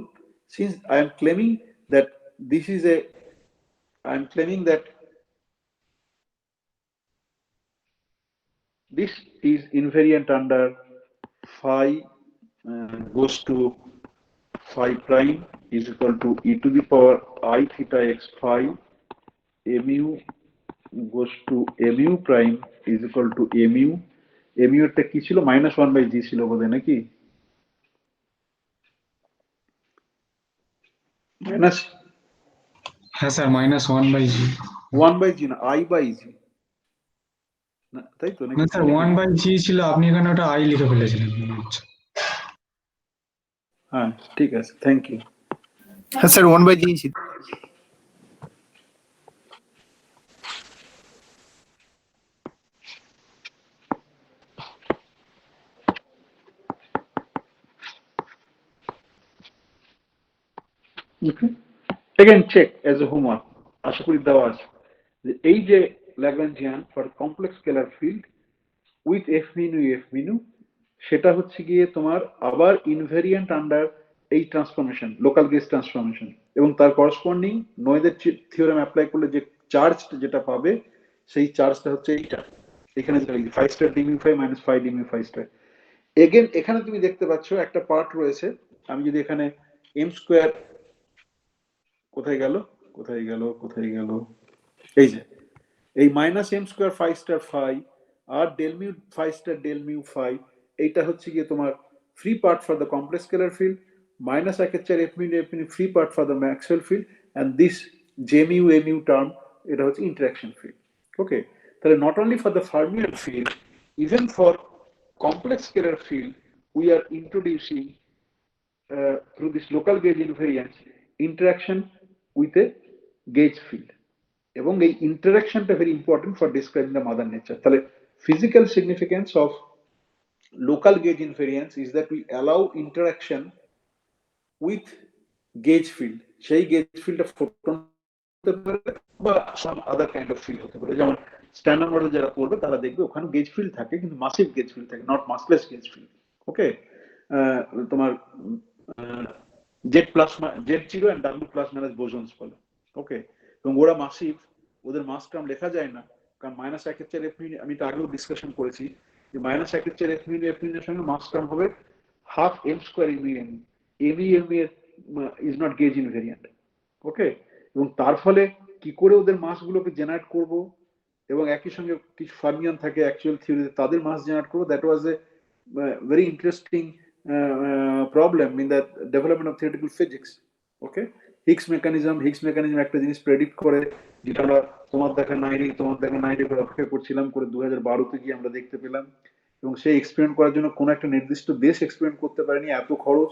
since I am claiming that this is invariant under phi goes to phi prime is equal to e to the power I theta x phi, mu goes to mu prime is equal to mu এরটা কি ছিল -1/g ছিল বোধহয় নাকি minus, হ্যাঁ sir -1/g 1/g না i/g না, তাই তো না নাকি? স্যার 1/g ছিল, আপনি এখানে ওটা i লিখে ফেলেছিলেন মনে হচ্ছে। হ্যাঁ ঠিক আছে, থ্যাংক ইউ। হ্যাঁ স্যার 1/g ছিল। Okay. Again, check as a homework. আশা করি দেওয়া আছে যে এই যে Lagrangian for complex scalar filled with F Minu সেটা হচ্ছে গিয়ে তোমার আবার ইনভেরিয়েন্ট আন্ডার এই ট্রান্সফরমেশন লোকাল গেজ ট্রান্সফরমেশন, এবং তার করসপন্ডিং নয়েদের থিওরেম অ্যাপ্লাই করলে যে চার্জ যেটা পাবে সেই চার্জটা হচ্ছে এইটা, এখানে যেটা লিখি phi star D mu phi minus phi D mu phi star. Again এখানে তুমি দেখতে পাচ্ছ একটা পার্ট রয়েছে, আমি যদি এখানে এম স্কোয়ার কোথায় গেল এই যে এই minus M square phi star phi আর del mu phi star del mu phi, এইটা হচ্ছে গিয়ে তোমার free part for the complex scalar field, minus একের চার F mu free part for the Maxwell field, and this J mu A mu term এটা হচ্ছে interaction field. Okay, তাহলে not only for the fermion field, even for complex scalar field we are introducing through this local gauge invariance interaction with a gauge field, এবং এই ইন্টারাকশনটা very important for describing the mother nature. তাহলে physical significance of local gauge invariance is that we allow interaction with gauge field, সেই gauge field photon হতে পারে বা some other kind of field হতে পারে। যেমন স্ট্যান্ডার্ড মডেল যারা করবে তারা দেখবে ওখানে গেজ ফিল্ড থাকে কিন্তু মাসিভ গেজ ফিল্ড থাকে, not massless gauge field. Okay, তোমার Z plus Z zero and W plus minus bosons বলে। ওকে, এবং ওরা মাসিভ, ওদের মাস টার্ম লেখা যায় না, কারণ মাইনাস একের চার এফ মিউ, আমি তো আগেও ডিসকাশন করেছি যে মাইনাস একের চার এফ মিউ এর সঙ্গে মাস টার্ম হবে half M square M M এর is not gauge invariant. Okay, এবং তার ফলে কি করে ওদের মাসগুলোকে জেনারেট করব, এবং একই সঙ্গে কিছু ফার্মিয়ান থাকে অ্যাকচুয়াল থিওরিতে তাদের মাস জেনারেট করবো, that was a very interesting problem in the development of theoretical physics. Okay, Higgs mechanism একটা জিনিস প্রেডিক্ট করে, যেটা আমরা তোমার দেখা নাইনি করে অপেক্ষা করছিলাম, করে 2012-তে গিয়ে আমরা দেখতে পেলাম। এবং সেই এক্সপেরিমেন্ট করার জন্য কোনো একটা নির্দিষ্ট দেশ এক্সপেরিমেন্ট করতে পারেনি, এত খরচ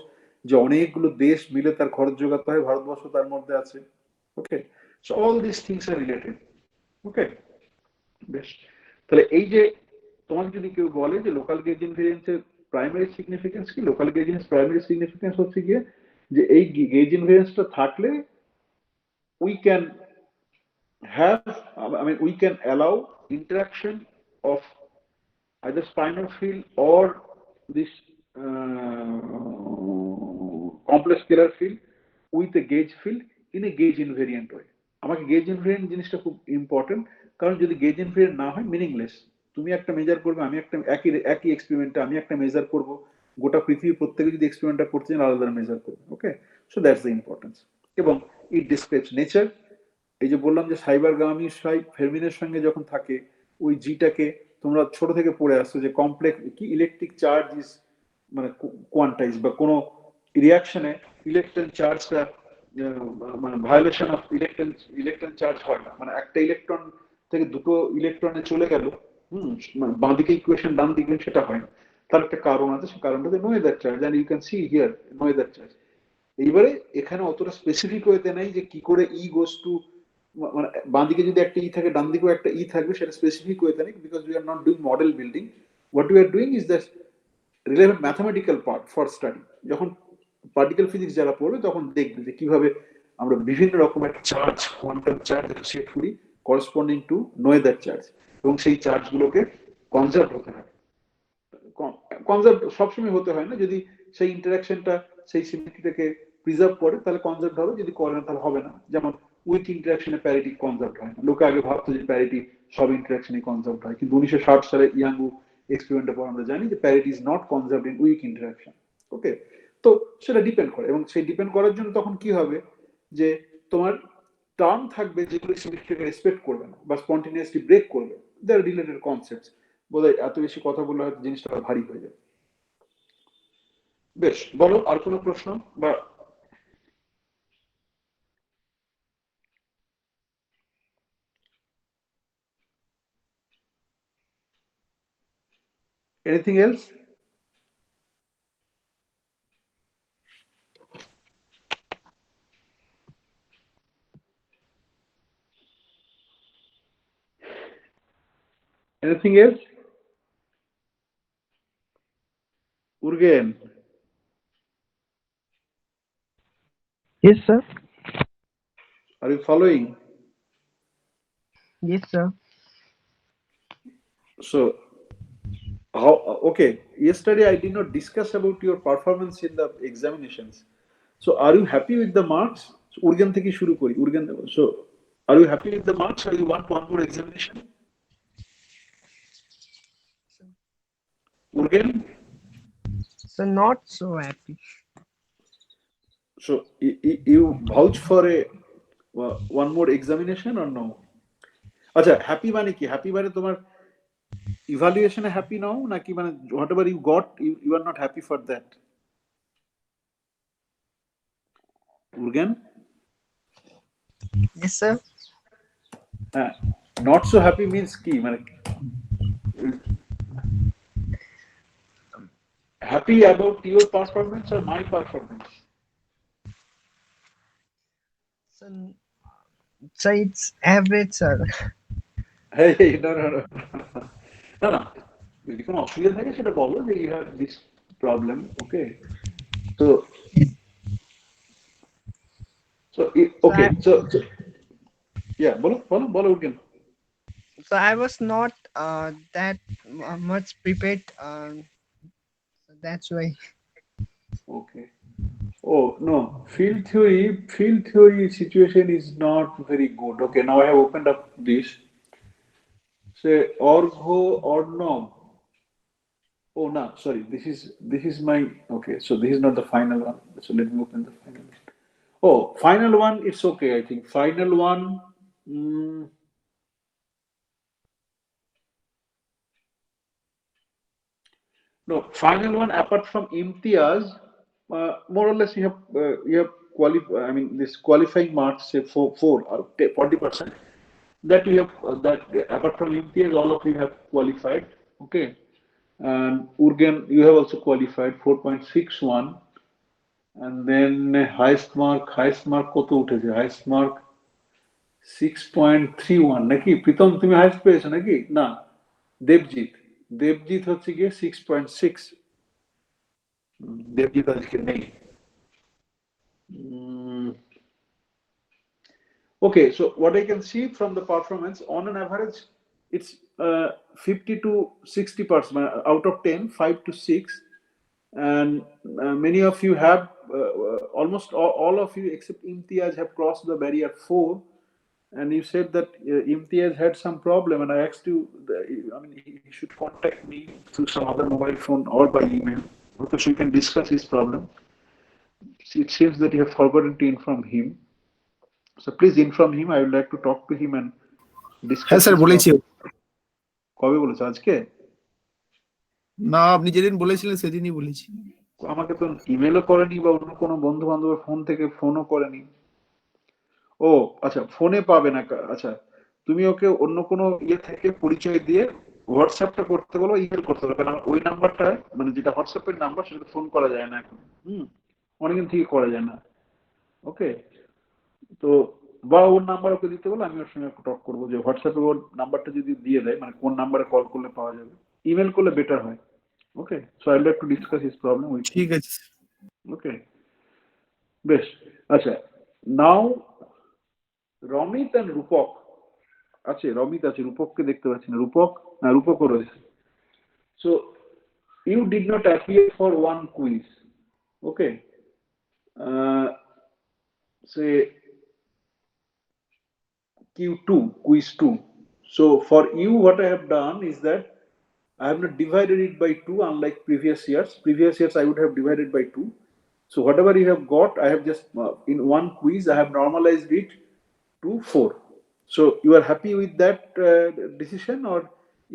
যে অনেকগুলো দেশ মিলে তার খরচ যোগাতে হয়, ভারতবর্ষ তার মধ্যে আছে। Okay, so all this things are related. Okay, বেশ। তাহলে এই যে তোমাকে যদি কেউ বলে যে লোকাল গেজ ইনভেরিয়েন্সের প্রাইমারি সিগনিফিকেন্স কি, local gauge invariance primary significance হচ্ছে গিয়ে যে এই গেজ ইনভেরিয়েন্সটা থাকলে we can have, I mean, we can allow interaction of either spinal field or this complex scalar field with a gauge field in a gauge invariant way. আমাকে gauge invariant জিনিসটা খুব important, কারণ যদি gauge invariant না হয় meaningless. তুমি একটা measure করবে, আমি একটা একই এক্সপেরিমেন্টে আমি একটা মেজার করব, গোটা পৃথিবীর প্রত্যেকে যদি এক্সপেরিমেন্টটা করতে চান আলাদা মেজার করবে। ওকে, সো দ্যাটস দ্য ইম্পর্টেন্স। এবং ইট ডিসক্রাইবস নেচার। এই যে বললাম যে সাইবার গামি ফেরমিনের সঙ্গে যখন থাকে, ওই জিটাকে তোমরা ছোট থেকে পড়ে আসছো যে কমপ্লেক্স কি ইলেকট্রিক চার্জ ইজ মানে কোয়ান্টাইজ, বা কোনো রিয়াকশনে ইলেকট্রন চার্জটা মানে ভায়োলেশন অফ ইলেকট্রন চার্জ হয় না, মানে একটা ইলেকট্রন থেকে দুটো ইলেকট্রনে চলে গেল, মানে বাঁদিকে ইকুয়েশন ডান দিকে, সেটা হয় না। তার একটা কারণ আছে, সেই কারণটা হচ্ছে Noether charge, and you can see here Noether charge. এইবারে এখানে অতটা স্পেসিফিক ওয়েতে নেই যে কি করে ই গোস টু, মানে বাঁদিকে যদি একটা ই থাকে ডান দিকেও একটা ই থাকবে, সেটা স্পেসিফিক ওয়েতে নেই, because we are not doing model building. What we are doing is the relevant mathematical part for study. যখন পার্টিকেল ফিজিক্স যারা পড়বে তখন দেখবে যে কিভাবে আমরা বিভিন্ন রকমের চার্জ, কোয়ান্টাম চার্জ অ্যাসোসিয়েট করি corresponding to know either charge, এবং সেই চার্জগুলোকে কনজার্ভ হতে হয়। কনজার্ভ সবসময় হতে হয় না, যদি সেই ইন্টারাকশনটা সেই সিমেট্রিটাকে প্রিজার্ভ করে তাহলে কনজার্ভ হবে, যদি করে না তাহলে হবে না। যেমন উইথ ইন্টারাকশনে প্যারিটি কনজার্ভ হয় না, লোকে আগে ভাবতো যে প্যারিটি সব ইন্টারাকশনে কনজার্ভ হয়, কিন্তু 1960 সালে ইয়াংউ এক্সপেরিমেন্টের পর আমরা জানি যে parity is not conserve in weak interaction. Okay, তো সেটা ডিপেন্ড করে, এবং সেই ডিপেন্ড করার জন্য তখন কি হবে যে তোমার টার্ম থাকবে যেগুলো সিমেট্রিকে রেসপেক্ট করবে না বা স্পন্টেনিয়াসলি ব্রেক করবে। দে আর রিলেটেড কনসেপ্টস। বোধহয় এত বেশি কথা বললে হয়তো জিনিসটা ভারী হয়ে যাবে। বেশ, বলো আর কোনো প্রশ্ন বা anything else? Anything else? Urgen, Yes, sir. are you following? Yes, sir. So, how, okay, yesterday I did not discuss about your performance in the examinations. So, are you happy with the marks? So, Urgen থেকে শুরু করি। Urgen, so are you happy with the marks, or you want one more examination? Urgen, So not so happy. so you vouch for a one more examination or no? আচ্ছা, happy মানে কি? Happy মানে তোমার ইভালুয়েশনে happy now, নাকি মানে whatever you got you are not happy for that? Urgen, Yes, sir. হ্যাঁ, not so happy means কি, মানে happy about your performance or my performance? So, so it's average, sir. Hey, no, no, no. যদি কোনো অসুবিধা থাকে সেটা বলো, যে you have this problem, okay? So okay, so yeah, বলো Urgen. So I was not that much prepared. So that's why. Okay. Oh no, field theory situation is not very good. Okay, now I have opened up this. Say orgo or no. Oh no, sorry. This is my, okay. So this is not the final one. So let me open the final one. Oh, final one. It's okay. I think final one. No, final one. Apart from Imtiaz, more or less you have I mean, this qualifying marks, say 4 or 40%, that you have, that apart from Imtiaz, all of you have qualified. Okay. And Urgen, you have also qualified 4.61. And then highest mark কত উঠেছে? Highest mark 6.31 নাকি? প্রীতম তুমি highest পেয়েছো নাকি? না, দেবজিৎ হচ্ছে গিয়ে 6.6. দেবজিৎ আজকে নেই। Okay, so what I can see from the performance, on an average, it's 50 to 60%. Out of 10, 5 to 6. And many of you have, almost all of you except Imtiaz have crossed the barrier 4. And you said that Imtiaz had some problem, and I asked you, I mean, he should contact me through some other mobile phone or by email, because we can discuss his problem. It seems that you have forgotten to inform him. So please inform him. I would like to talk to him and discuss. হ্যাঁ sir his বলেছি। problem. কবে বলেছো? আজকে? না, আপনি যেদিন বলেছিলেন সেদিনই বলেছি। আমাকে তো ইমেলও করেনি বা অন্য কোনো বন্ধু বান্ধবের ফোন থেকে ফোনও করেনি। ও আচ্ছা, ফোনে পাবে না। আচ্ছা, তুমি ওকে অন্য কোনো ইয়ে থেকে পরিচয় দিয়ে হোয়াটসঅ্যাপটা করতে বলো, ইমেল করতে বলো, কারণ ওই নাম্বারটা, মানে যেটা হোয়াটসঅ্যাপের নাম্বার, সেটা ফোন করা যায় না এখন। অনেকদিন থেকে করা যায় না। ওকে, তো বা ওর নাম্বার ওকে দিতে বলো, আমি ওর সঙ্গে টক করবো যে হোয়াটসঅ্যাপে ওর নাম্বারটা যদি দিয়ে দেয়, মানে কোন নাম্বারে কল করলে পাওয়া যাবে। ইমেল করলে বেটার হয়। Okay, so I like to discuss his problem with. ঠিক আছে। ওকে, বেশ। আচ্ছা, নাও রমিত এন্ড রূপক আছে। রমিত আছে, রূপককে দেখতে পাচ্ছি না। রূপকও রয়েছে। So you did not appear for one quiz. Okay, say Q2, quiz 2. So for you, what I have done is that I have not divided it by 2, unlike previous years. Previous years I would have divided by 2. So whatever you have got, I have just, in one quiz, I have normalized it to 4. So you are happy with that decision, or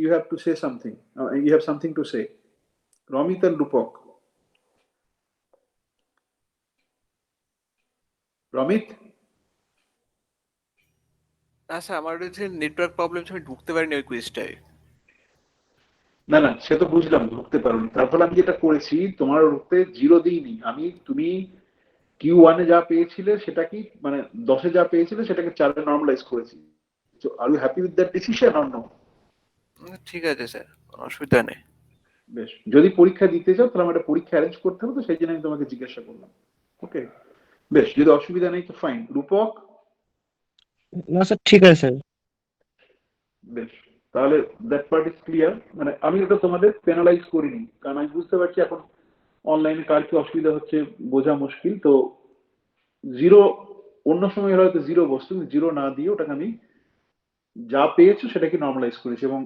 you have to say something? You have something to say? Romit and Rupok. Romit? না sir, আমার হচ্ছে network problem, আমি ঢুকতে পারিনি ওই কুইজটায়। না না, সে তো বুঝলাম ঢুকতে পারোনি। তার ফলে আমি যেটা করেছি, তোমার ওতে 0 দিইনি আমি। তুমি Q1 এ যা পেয়েছিলে সেটা কি, মানে 10 এ যা পেয়েছিলে সেটাকে 4 এ নরমালাইজ করেছি। So are you happy with that decision or no? ঠিক আছে স্যার, কোনো অসুবিধা নেই। বেশ, যদি পরীক্ষা দিতে চাও তাহলে একটা পরীক্ষা অ্যারেঞ্জ করতে হবে, তো সেই জন্য আমি তোমাকে জিজ্ঞাসা করলাম। ওকে, বেশ, যদি অসুবিধা নেই তো ফাইন। রূপক? না স্যার, ঠিক আছে স্যার। বেশ, তাহলে দ্যাট পার্ট ইজ ক্লিয়ার। মানে আমি এটা তোমাদের পেনালাইজ করিনি, কারণ আমি বুঝতে পারছি এখন অনলাইনে কার কি অসুবিধা হচ্ছে বোঝা মুশকিল। তো 0 অন্য সময় হয়তো 0 বস্তু, 0 না দিয়ে ওটাকে আমি যা পেয়েছো সেটাকে নর্মালাইজ করেছি, এবং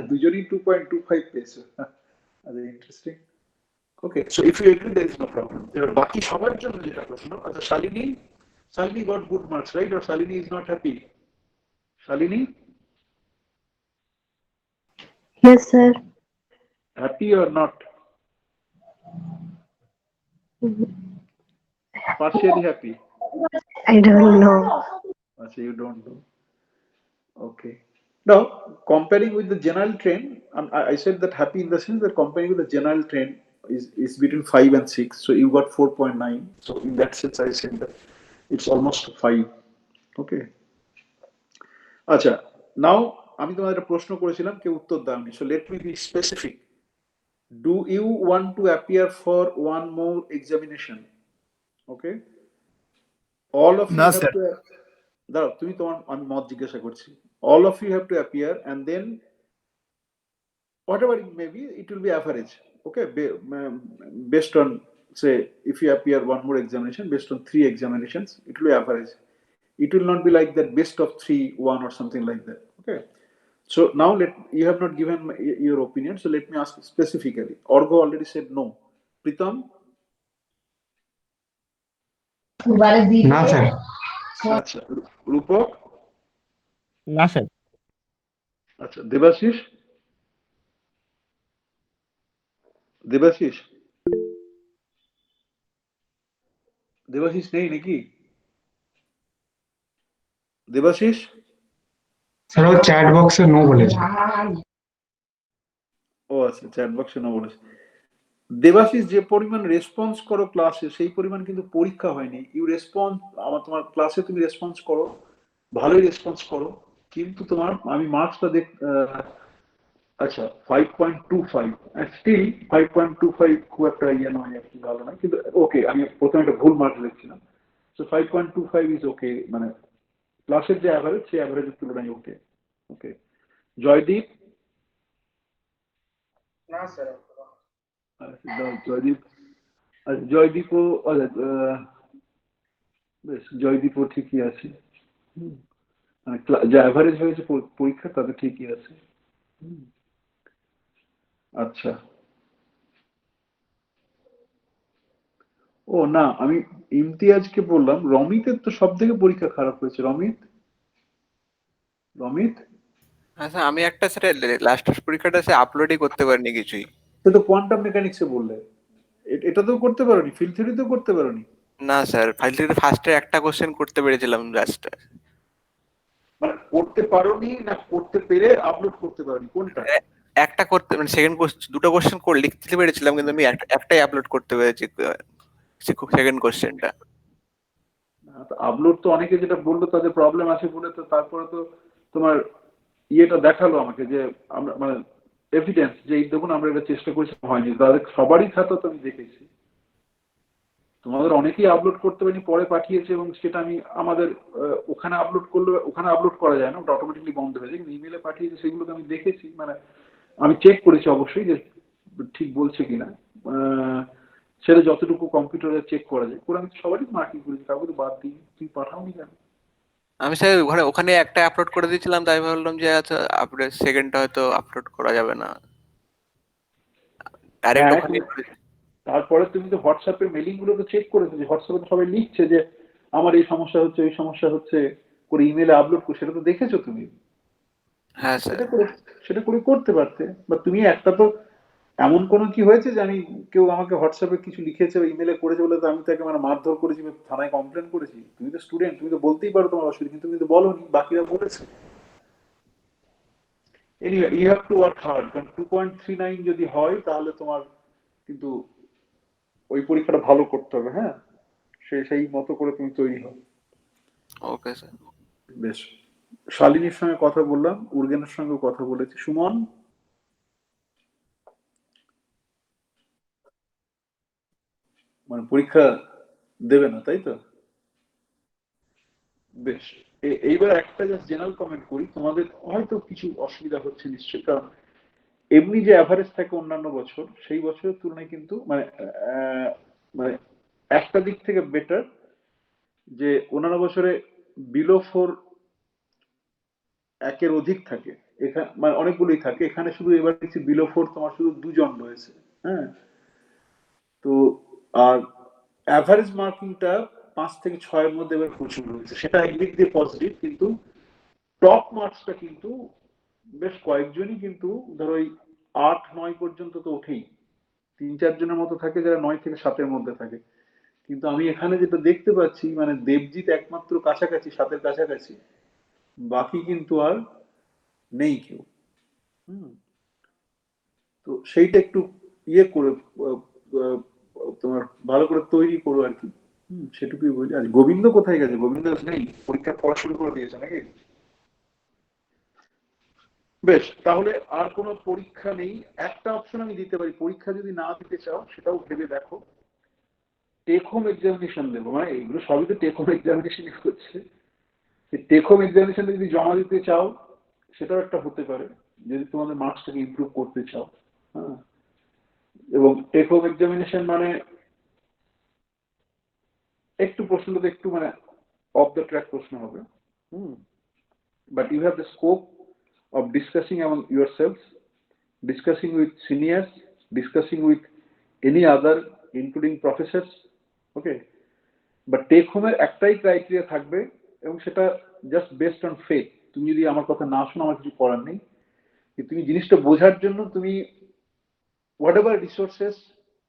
দুজনই 2.25 পেয়েছো। Interesting. Okay, so if you agree there is no problem. এবার বাকি সবার জন্য যেটা প্রশ্ন, আচ্ছা Shalini got good marks, right? আর Shalini is not happy? Shalini, Yes, sir. Happy or not? Partially happy? I don't know. Actually, you don't know. Okay. Now, comparing with the general trend, I said that happy in the sense that comparing with the general trend is between 5 and 6. So you got 4.9. So in that sense, I said that it's almost 5. Okay. আচ্ছা, নাও আমি তোমাদের একটা প্রশ্ন করেছিলাম, কেউ উত্তর দাওনি। So let me be specific. Do you want to appear for one more examination? Okay. All of you না have স্যার। to, দাঁড়াও, তুমি তোমার, আমি মত জিজ্ঞাসা করছি। All of you have to appear, and then whatever it may be, it will be average. Okay, based on, say, if you appear one more examination, based on 3 examinations, it will be average. It will not be like that best of 3, 1 or something like that. Okay. So now you have not given your opinion, so let me ask specifically. Orgo already said no. Pritam? না sir. আচ্ছা, রূপক? না sir. আচ্ছা, দেবাশিস? দেবাশিস নেই নাকি? Debashis? Sir ও chat বক্সে no বলেছে। ও আচ্ছা, chat বক্সে না বলেছে। দেবাশিস, যে পরিমাণ রেসপন্স করো ক্লাসে সেই পরিমাণ কিন্তু পরীক্ষা হয়নি। ইউ রেসপন্স, তোমার ক্লাসে তুমি রেসপন্স করো, ভালোই রেসপন্স করো, কিন্তু তোমার আমি মার্কসটা আচ্ছা 5.25, স্টিল 5.25 খুব একটা ইয়ে নয় আর কি, ভালো নয়, কিন্তু ওকে, আমি প্রথমে একটা ভুল মার্কস লিখছিলাম। সো 5.25 ইজ ওকে, মানে ক্লাসের যে অ্যাভারেজ সেই অ্যাভারেজের তুলনায় ওকে। ওকে, জয়দীপ? না স্যার। জয়দীপ, জয়দীপও বেশ, জয়দীপও ঠিকই আছে। হুম, মানে যে অ্যাভারেজ হয়েছে পরীক্ষা তাতে ঠিকই আছে। হুম, আচ্ছা। ও না, আমি ইমতিয়াজকে বললাম, রমিতের তো সব থেকে পরীক্ষা খারাপ হয়েছে। রমিত আচ্ছা, আমি একটা স্যার লাস্টের পরীক্ষাটা সে আপলোডই করতে পারিনি কিছুই। সে তো কোয়ান্টাম মেকানিক্সে বললে, এটা তো করতে পারোনি, ফিল্ড থিওরি তো করতে পারোনি। না স্যার, ফাইল থেকে ফার্স্টে একটা কোশ্চেন করতে পেরেছিলাম জাস্ট। মানে করতে পারোনি না করতে পেরে আপলোড করতে পারোনি, কোনটা? একটা করতে মানে সেকেন্ড কোশ্চেন, দুটো কোশ্চেন করে লিখতে পেরেছিলাম, কিন্তু আমি একটাই আপলোড করতে পেরেছি, সেকেন্ড কোশ্চেনটা। আপলোড তো অনেকে যেটা বললো তাদের প্রবলেম আছে বলে, তো তারপরে তো তোমার ইয়েটা দেখালো আমাকে যে আমরা মানে এভিডেন্স যে এই দেখুন আমরা এটা চেষ্টা করেছি, হয়নি। তাদের সবারই খাতা তো আমি দেখেছি, তোমাদের অনেকেই আপলোড করতে পারিনি, পরে পাঠিয়েছে, এবং সেটা আমি আমাদের ওখানে আপলোড করলে, ওখানে আপলোড করা যায় না, ওটা অটোমেটিকলি বন্ধ হয়ে যায়, কিন্তু ইমেলে পাঠিয়েছে সেগুলোকে আমি দেখেছি, মানে আমি চেক করেছি অবশ্যই যে ঠিক বলছে কিনা। সেটা যতটুকু কম্পিউটারে চেক করা যায় করে আমি সবারই মার্কিং করেছি, কাউকে তো বাদ দিই। তুমি পাঠাওনি কেন? আমি স্যার ওখানে ওখানে একটা আপলোড করে দিয়েছিলাম, তাই ভাবলাম যে আচ্ছা আপলোড সেকেন্ডটা হয়তো আপলোড করা যাবে না, ডাইরেক্ট হ্যাঁ, ওখানে করে। তারপরে তুমি তো হোয়াটসঅ্যাপের মেলিং গুলো তো চেক করেছো, যে হোয়াটসঅ্যাপে তো সবাই লিখছে যে আমার এই সমস্যা হচ্ছে, ওই সমস্যা হচ্ছে, করে ইমেলে আপলোড করে, সেটা তো দেখেছো তুমি। হ্যাঁ স্যার। সেটা করে, সেটা করে করতে পারতে। বা তুমি একটা তো, এমন কোনো কি হয়েছে যে আমি, কেউ আমাকে হোয়াটসঅ্যাপে কিছু লিখেছে বা ইমেলে করেছে বলে তো আমি তাকে মানে মারধর করেছি বা থানায় কমপ্লেন করেছি? তুমি তো স্টুডেন্ট, তুমি তো বলতেই পারো তোমার অসুবিধা, কিন্তু তুমি তো বলোনি, বাকিরা বলেছে। Anyway, you have to work hard, কারণ 2.39 যদি হয় তাহলে তোমার কিন্তু ওই পরীক্ষাটা ভালো করতে হবে। হ্যাঁ, সেই মতো করে তুমি তৈরি হও। Okay sir. বেশ, শালিনীর সঙ্গে কথা বললাম, উর্গেনের সঙ্গে কথা বলেছি। সুমন? মানে পরীক্ষা দেবে না তাই তো? বেশ, এইবার একটা জাস্ট জেনারেল কমেন্ট করি, তোমাদের হয়তো কিছু অসুবিধা হচ্ছে নিশ্চয়ই, কারণ এমনি যে অ্যাভারেজ থাকে অন্যান্য বছর, সেই বছরের তুলনায় কিন্তু মানে মানে একটা দিক থেকে বেটার, যে অন্যান্য বছরে বিলো 4 একের অধিক থাকে, এখানে মানে অনেকগুলোই থাকে, এখানে শুধু এবার দেখছি বিলো 4 তোমার শুধু দুজন রয়েছে। হ্যাঁ, তো আর অ্যাভারেজ মার্কিংটা 5 থেকে 6-এর মধ্যে এবার প্রচুর রয়েছে, সেটা একদিক দিয়ে পজিটিভ, কিন্তু টপ মার্কসটা কিন্তু বেশ কয়েকজনই কিন্তু ধরো ওই 8-9 পর্যন্ত তো ওঠেই, 3-4 জনের মতো থাকে যারা 9 থেকে 7-এর মধ্যে থাকে। কিন্তু আমি এখানে যেটা দেখতে পাচ্ছি, মানে দেবজিৎ একমাত্র কাছাকাছি, 7-এর কাছাকাছি, বাকি কিন্তু আর নেই কেউ। হুম, তো সেইটা একটু ইয়ে করে আহ, আহ, তোমার ভালো করে তৈরি করো আর কি। সেটুকুই বলি। আর গোবিন্দ কোথায় গেছে? গোবিন্দ নেই, পরীক্ষার পড়া শুরু করে দিয়েছে নাকি? বেশ, তাহলে আর কোনো পরীক্ষা নেই। একটা অপশন আমি দিতে পারি, পরীক্ষা যদি না দিতে চাও সেটাও ভেবে দেখো, টেক হোম এক্সামিনেশন দেবো, মানে এগুলো সবই তো টেক হোম এক্সামিনেশনই হচ্ছে। টেক হোম এক্সামিনেশনটা যদি জমা দিতে চাও সেটাও একটা হতে পারে, যদি তোমাদের মার্কসটাকে ইমপ্রুভ করতে চাও। হ্যাঁ, এবং টেক হোম এক্সামিনেশন মানে একটু প্রশ্নটা একটু মানে অফ দ্য ট্র্যাক প্রশ্ন হবে। Hmm, but you have the scope of discussing among yourselves, discussing with seniors, discussing with any other, including professors. Okay, but take home এর একটাই ক্রাইটেরিয়া থাকবে, এবং সেটা জাস্ট বেসড অন ফেথ। তুমি যদি আমার কথা না শোনো, আমার কিছু করার নেই, তুমি জিনিসটা বোঝার জন্য তুমি what ever resources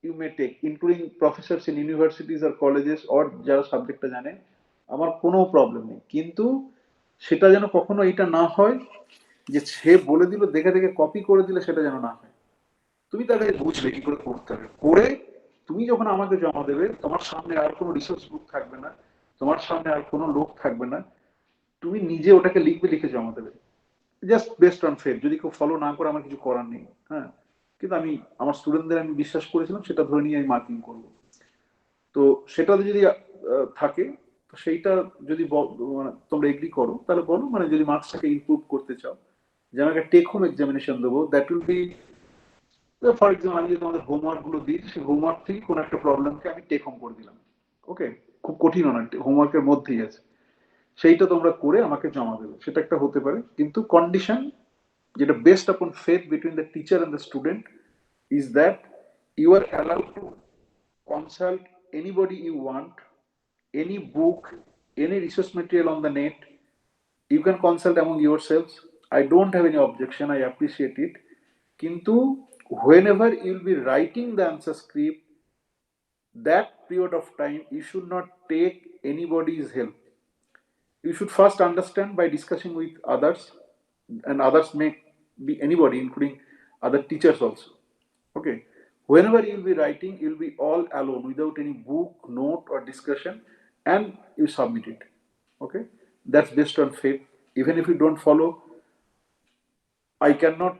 you may take, including professors in universities or colleges or যারা সাবজেক্টটা জানে, আমার কোনো প্রবলেম নেই, কিন্তু সেটা যেন কখনো এটা না হয় যে সে বলে দিল দেখে দেখে কপি করে দিলে, সেটা যেন না হয়। তুমি তার কাছে বুঝবে কি করে করতে হবে, করে তুমি যখন আমাকে জমা দেবে, তোমার সামনে আর কোনো রিসোর্স বুক থাকবে না, তোমার সামনে আর কোনো লোক থাকবে না, তুমি নিজে ওটাকে লিখবে, লিখে জমা দেবে, জাস্ট বেসড অন ফেথ। যদি কেউ ফলো না করে আমার কিছু করার নেই, হ্যাঁ, কিন্তু আমি আমার স্টুডেন্টদের আমি বিশ্বাস করেছিলাম, সেটা ধরে নিয়ে আমি মার্কিং করবো। তো সেটা যদি থাকে, তো সেইটা যদি মানে তোমরা এগ্রি করো তাহলে বলো, মানে যদি মার্কসটাকে ইমপ্রুভ করতে চাও, যে আমি একটা টেক হোম এক্সামিনেশন দেবো, that will be, for example আমি যদি তোমাদের হোমওয়ার্ক গুলো দিই, সেই হোমওয়ার্ক থেকে কোনো একটা প্রবলেমকে আমি টেক হোম করে দিলাম, ওকে, খুব কঠিন নয়, হোমওয়ার্কের মধ্যেই আছে, সেইটা তোমরা করে আমাকে জমা দেবে, সেটা একটা হতে পারে। কিন্তু কন্ডিশন যেটা based upon faith between the teacher and the student is that you are allowed to consult anybody you want, any book, any resource material on the net, you can consult among yourselves. I don't have any objection, I appreciate it. Kintu whenever you will be writing the answer script, that period of time you should not take anybody's help. You should first understand by discussing with others, and others may be anybody, including other teachers also, okay. Whenever you'll be writing, you'll be all alone without any book, note or discussion, and you submit it, okay. That's based on faith. Even if you don't follow, I cannot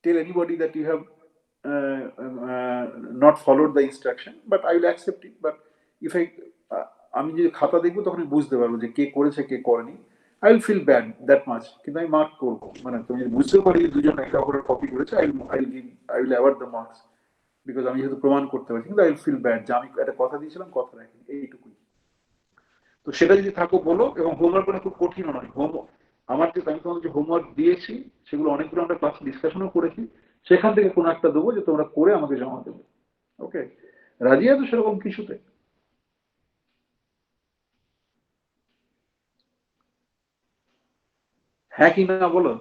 tell anybody that you have not followed the instruction, but I will accept it. But if আমি যদি খাতা দেখবো তখন আমি বুঝতে পারবো যে কে করেছে কে করেনি, I will feel bad that much, কিন্তু আমি মার্ক করবো, মানে তুমি যদি বুঝতে পারি দুজন একে অপরের কপি করেছে, I will award the marks, because আমি যেহেতু প্রমাণ করতে পারছি, কিন্তু I will feel bad যে আমি একটা কথা দিয়েছিলাম, কথা রাখিনি, এইটুকুই। তো সেটা যদি থাকো বলো, এবং হোমওয়ার্ক মানে খুব কঠিন নয়। আমার যে আমি তোমাকে যে হোমওয়ার্ক দিয়েছি, সেগুলো অনেকগুলো আমরা ক্লাসে ডিসকাশনও করেছি, সেখান থেকে কোনো একটা দেবো যে তোমরা করে আমাকে জমা দেবে, ওকে। রাজি আছো সেরকম কিছুতে? হ্যাঁ কি না বলো।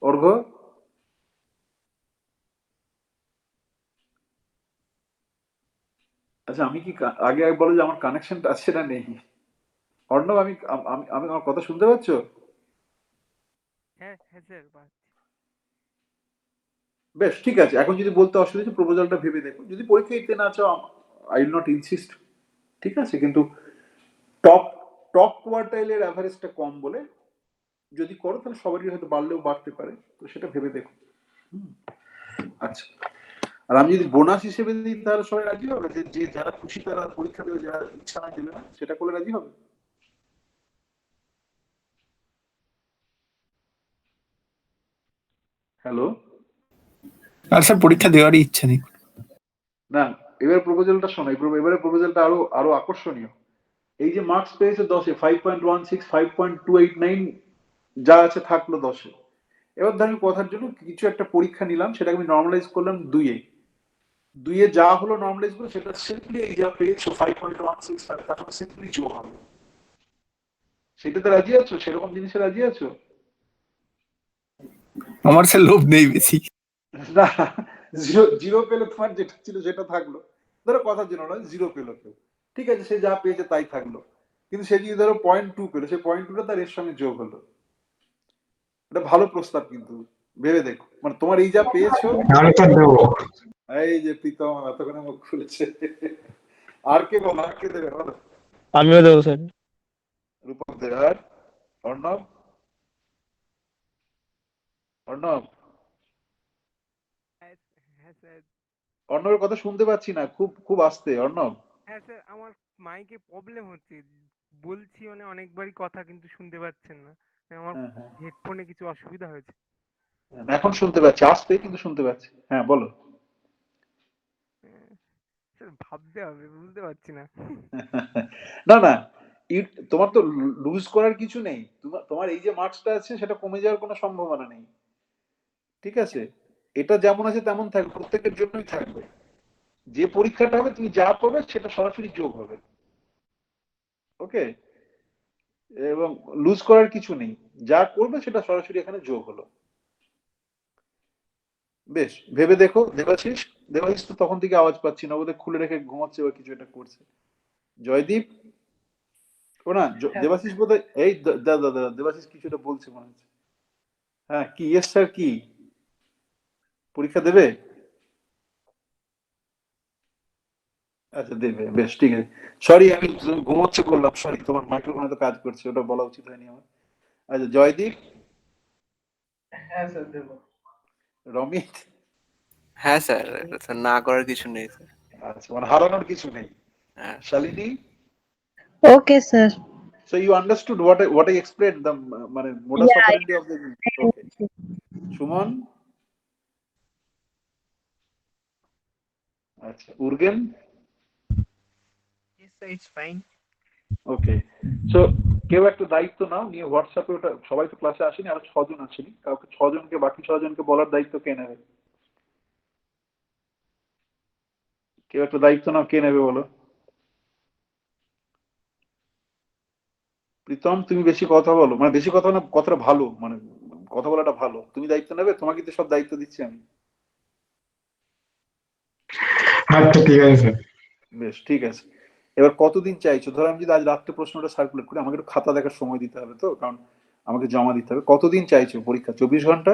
অর্ঘ, আচ্ছা আমি কি আগে বলো যে আমার কানেকশনটা আছে না নেই? অর্ণব, আমি আমি আমি আমার কথা শুনতে পাচ্ছ? হ্যাঁ হ্যাঁ স্যার বেশ, ঠিক আছে। এখন যদি বলতে অসুবিধা, প্রপোজালটা ভেবে দেখো, যদি পরীক্ষা দিতে না চাও, আই উইল নট ইনসিস্ট, ঠিক আছে। কিন্তু টপ টপ কোয়ার্টাইলের অ্যাভারেজটা কম বলে যদি করো, তাহলে সবারই হয়তো বাড়লেও বাড়তে পারে, তো সেটা ভেবে দেখো। আচ্ছা, আর আমি যদি বোনাস হিসেবে দিই, তাহলে সবাই রাজি হবে? যে যারা খুশি তারা পরীক্ষা দেবে, যারা ইচ্ছা না দেবে না, সেটা করলে রাজি হবে? হ্যালো, আর স্যার পরীক্ষা দেওয়ারই ইচ্ছা নেই। না, এবার প্রপোজালটা শোনো, এবারে প্রপোজালটা আরো আরো আকর্ষণীয়। এই যে মার্কস পেয়েছে 10-এ 5.16, 5.289 যা আছে থাকলো 10-এ। এবার ধর আমি কথার জন্য কিছু একটা পরীক্ষা নিলাম, সেটাকে আমি নর্মালাইজ করলাম 2-এ। 2-এ যা হলো নর্মালাইজ করে, সেটা সিম্পলি এই যা পেয়েছো 5.165, তার সিম্পলি যোগ হবে। সেটাতে রাজি আছো? সেরকম জিনিসে রাজি আছো? আমার স্যার লোভ নেই বেশি। না, জিরো পেলে তোমার যেটা ছিল সেটা থাকলো, ধরো কথার জন্য নয়, জিরো পেলো কেউ, ঠিক আছে, সে যা পেয়েছে তাই থাকলো, কিন্তু সে যদি ধরো 0.2 পেলো, সেই 0.2টা তার এর সঙ্গে যোগ হলো। এটা ভালো প্রস্তাব, কিন্তু ভেবে দেখো, মানে তোমার এই যা পেয়েছো। তাহলে তো দেবো। এই যে প্রীতম এতক্ষণে মুখ খুলেছে, আর কে বলো, আর কে দেবে বলো? আমিও দেবো স্যার। রূপক দেবে, আর অর্ণব? অর্ণব, হ্যাঁ স্যার অর্ণবের কথা শুনতে পাচ্ছি না, খুব খুব আস্তে। অর্ণব, হ্যাঁ স্যার আমার মাইকে প্রবলেম হচ্ছে, বলছি মানে অনেকবারই কথা কিন্তু শুনতে পাচ্ছেন না, আমার হ্যাঁ হ্যাঁ, হেডফোনে কিছু অসুবিধা হয়েছে। এখন শুনতে পাচ্ছি, আস্তে কিন্তু শুনতে পাচ্ছি, হ্যাঁ বলো। স্যার ভাবতে হবে, বুঝতে পারছি না। না না, তোমার তো লুজ করার কিছু নেই, তোমার এই যে মার্কসটা আছে সেটা কমে যাওয়ার কোনো সম্ভাবনা নেই, ঠিক আছে। এটা যেমন আছে তেমন থাকবে, প্রত্যেকের জন্যই থাকবে। যে পরীক্ষাটা হবে তুমি যা পাবে সেটা সরাসরি যোগ হবে, ওকে। এবং লুজ করার কিছু নেই, যা করবে সেটা সরাসরি এখানে যোগ হলো। বেশ, ভেবে দেখো। দেবাশিস, দেবাশিস তো তখন থেকে আওয়াজ পাচ্ছি না, বোধহয় খুলে রেখে ঘুমাচ্ছে বা কিছু একটা করছে। জয়দীপ, ও না, দেবাশিস বোধহয়, এই দাদা দাদা, দেবাশিস কিছু একটা বলছে মনে হচ্ছে। হ্যাঁ, কি? ইয়েস স্যার, কি পরীক্ষা দেবে? আচ্ছা, দেবে, বেশ ঠিক আছে। সরি, আমি ঘুমোচ্ছে বললাম, সরি, তোমার মাইক্রোফোনে তো কাজ করছে, ওটা বলা উচিত হয়নি আমার। আচ্ছা, জয়দীপ। হ্যাঁ স্যার দেব। রমিত। হ্যাঁ স্যার, স্যার না করার কিছু নেই স্যার। আচ্ছা, মানে হারানোর কিছু নেই। হ্যাঁ। Shalini. Okay, sir. So you understood what I explained, the মানে modus Yeah, operandi of the. Okay. Suman. আচ্ছা, Urgen. Yes sir, it's fine. Okay, so কেউ একটা দায়িত্ব নাও নিয়ে হোয়াটসঅ্যাপে, ওটা সবাই তো ক্লাসে আসেনি, আরো 6 জন আসেনি, কাউকে 6 জনকে, বাকি 6 জনকে বলার দায়িত্ব কে নেবে? কেউ একটা দায়িত্ব নাও, কে নেবে বলো? প্রীতম, তুমি বেশি কথা বলো, মানে বেশি কথা না, কথাটা ভালো, মানে কথা বলাটা ভালো। তুমি দায়িত্ব নেবে, তোমাকে তো সব দায়িত্ব দিচ্ছি আমি। আচ্ছা ঠিক আছে স্যার। বেশ, ঠিক আছে। এবার কতদিন চাইছো? ধরো আমি যদি আজ রাত্রে প্রশ্নটা সার্কুলেট করি, আমাকে একটু খাতা দেখার সময় দিতে হবে তো, কারণ আমাকে জমা দিতে হবে। কতদিন চাইছো পরীক্ষা? 24 ঘন্টা?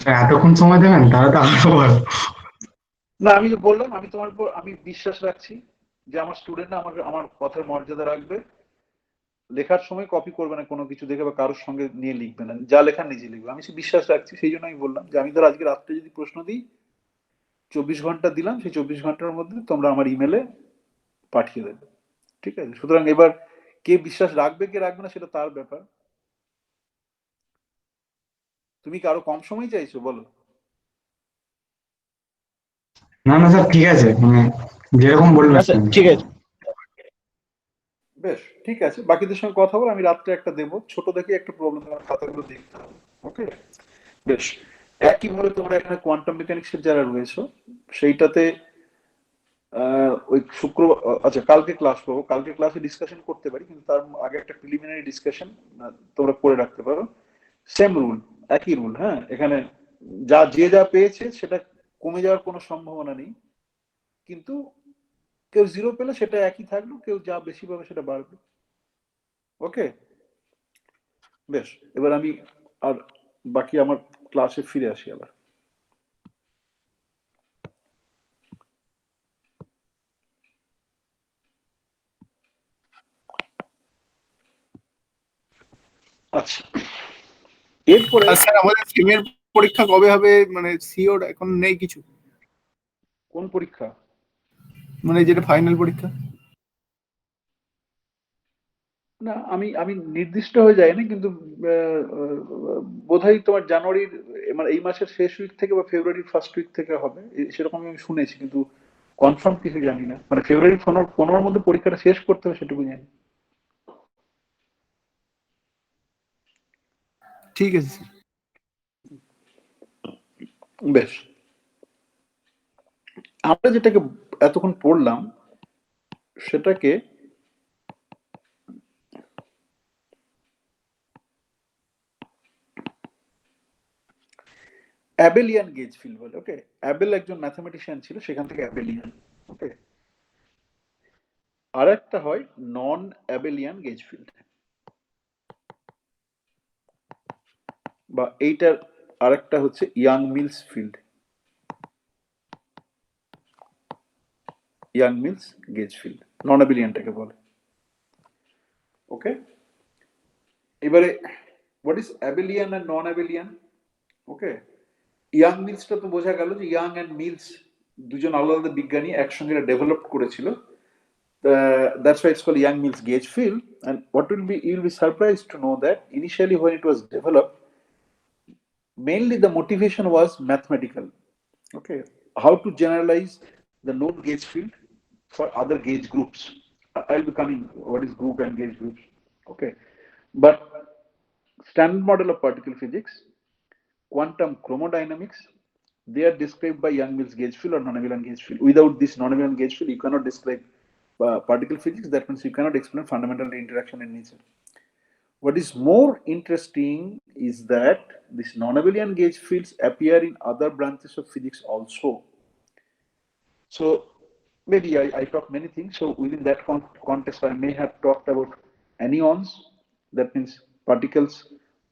স্যার এতক্ষণ সময় দেবেন তাহলে তো আরো ভালো। না, আমি তো বললাম, আমি তোমার উপর আমি বিশ্বাস রাখছি যে আমার স্টুডেন্টরা আমাকে, আমার কথার মর্যাদা রাখবে। লেখার সময় কপি করবে না কোনো কিছু দেখে, বা কারোর সঙ্গে নিয়ে লিখবে না, যা লেখার নিজে লিখবে। আমি সে বিশ্বাস রাখছি, সেই জন্য আমি বললাম যে আমি ধর আজকে রাত্রে যদি প্রশ্ন দিই, 24 ঘন্টা দিলাম, সেই 24 ঘন্টার মধ্যে তোমরা আমার ইমেলে পাঠিয়ে দেবে। ঠিক আছে? সুতরাং এবার কে বিশ্বাস রাখবে কে রাখবে না সেটা তার ব্যাপার। তুমি কি আরো কম সময় চাইছো বলো? না না স্যার ঠিক আছে, মানে যেরকম বলবেন না স্যার স্যার। ঠিক আছে। বেশ, ঠিক আছে, বাকিদের সঙ্গে কথা বল, আমি রাত্রে একটা দেবো, ছোট দেখে একটা প্রবলেম, তোমার খাতাগুলো দেখতে হবে। ওকে, বেশ। একইভাবে তোমরা এখানে কোয়ান্টাম মেকানিক্সের যারা রয়েছে সেইটাতে ওই শুক্রবার, আচ্ছা কালকে ক্লাস পাবো, কালকে ক্লাসে ডিসকাশন করতে পারি, কিন্তু তার আগে একটা প্রিলিমিনারি ডিসকাশন তোমরা করে রাখতে পারো। সেম রুল, একই রুল। হ্যাঁ, এখানে যা যে যা পেয়েছে সেটা কমে যাওয়ার কোনো সম্ভাবনা নেই, কিন্তু কেউ 0 পেলে সেটা একই থাকলো, কেউ যা বেশি পাবে সেটা বাড়বে। ওকে, বেশ। এবার আমি আর বাকি আমার ক্লাসে ফিরে আসি আবার। আচ্ছা, এরপরে আর স্যার আমাদের সেমের পরীক্ষা কবে হবে, মানে সিওর এখন নেই কিছু, কোন পরীক্ষা? মানে যেটা ফাইনাল পরীক্ষা। না, আমি আমি নির্দিষ্ট হয়ে যায়নি, কিন্তু বোধহয় তোমার জানুয়ারির, মানে এই মাসের শেষ উইক থেকে বা ফেব্রুয়ারির ফার্স্ট উইক থেকে হবে, সেরকম আমি শুনেছি, কিন্তু কনফার্ম কিছু জানি না। মানে ফেব্রুয়ারির 15-র মধ্যে পরীক্ষাটা শেষ করতে হবে, সেটুকু জানি। ঠিক আছে স্যার। বেশ, আমরা যেটাকে এতক্ষণ পড়লাম সেটাকে অ্যাবেলিয়ান গেজ ফিল্ড বলে। ওকে, অ্যাবেল একজন ম্যাথমেটিশিয়ান ছিল, সেখান থেকে অ্যাবেলিয়ান। ওকে, আর একটা হয় নন অ্যাবেলিয়ান গেজ ফিল্ড, বা এইটার আরেকটা হচ্ছে Yang Mills field, Yang Mills gauge field, non অ্যাবেলিয়ানটাকে বলে। ওকে, এবারে হোয়াট ইজ অ্যাবেলিয়ান আর নন অ্যাবেলিয়ান? ওকে, ইয়াং মিলসটা তো বোঝা গেল যে ইয়াং অ্যান্ড মিলস দুজন আলাদা আলাদা বিজ্ঞানী একসঙ্গে ডেভেলপ করেছিল। That's why it's called young Mills gauge field. And what will be, you'll be surprised to know that initially when it was developed, mainly the motivation was mathematical. Okay, how to generalize the known gauge field for other gauge groups. I'll be coming what is group and gauge groups. Okay, but standard model of particle physics, quantum chromodynamics, they are described by Young-Mills gauge field or non-abelian gauge field. Without this non-abelian gauge field, you cannot describe particle physics. That means you cannot explain fundamental interaction in nature. What is more interesting is that these non-abelian gauge fields appear in other branches of physics also. So maybe I talked many things. So within that context, I may have talked about anyons. That means particles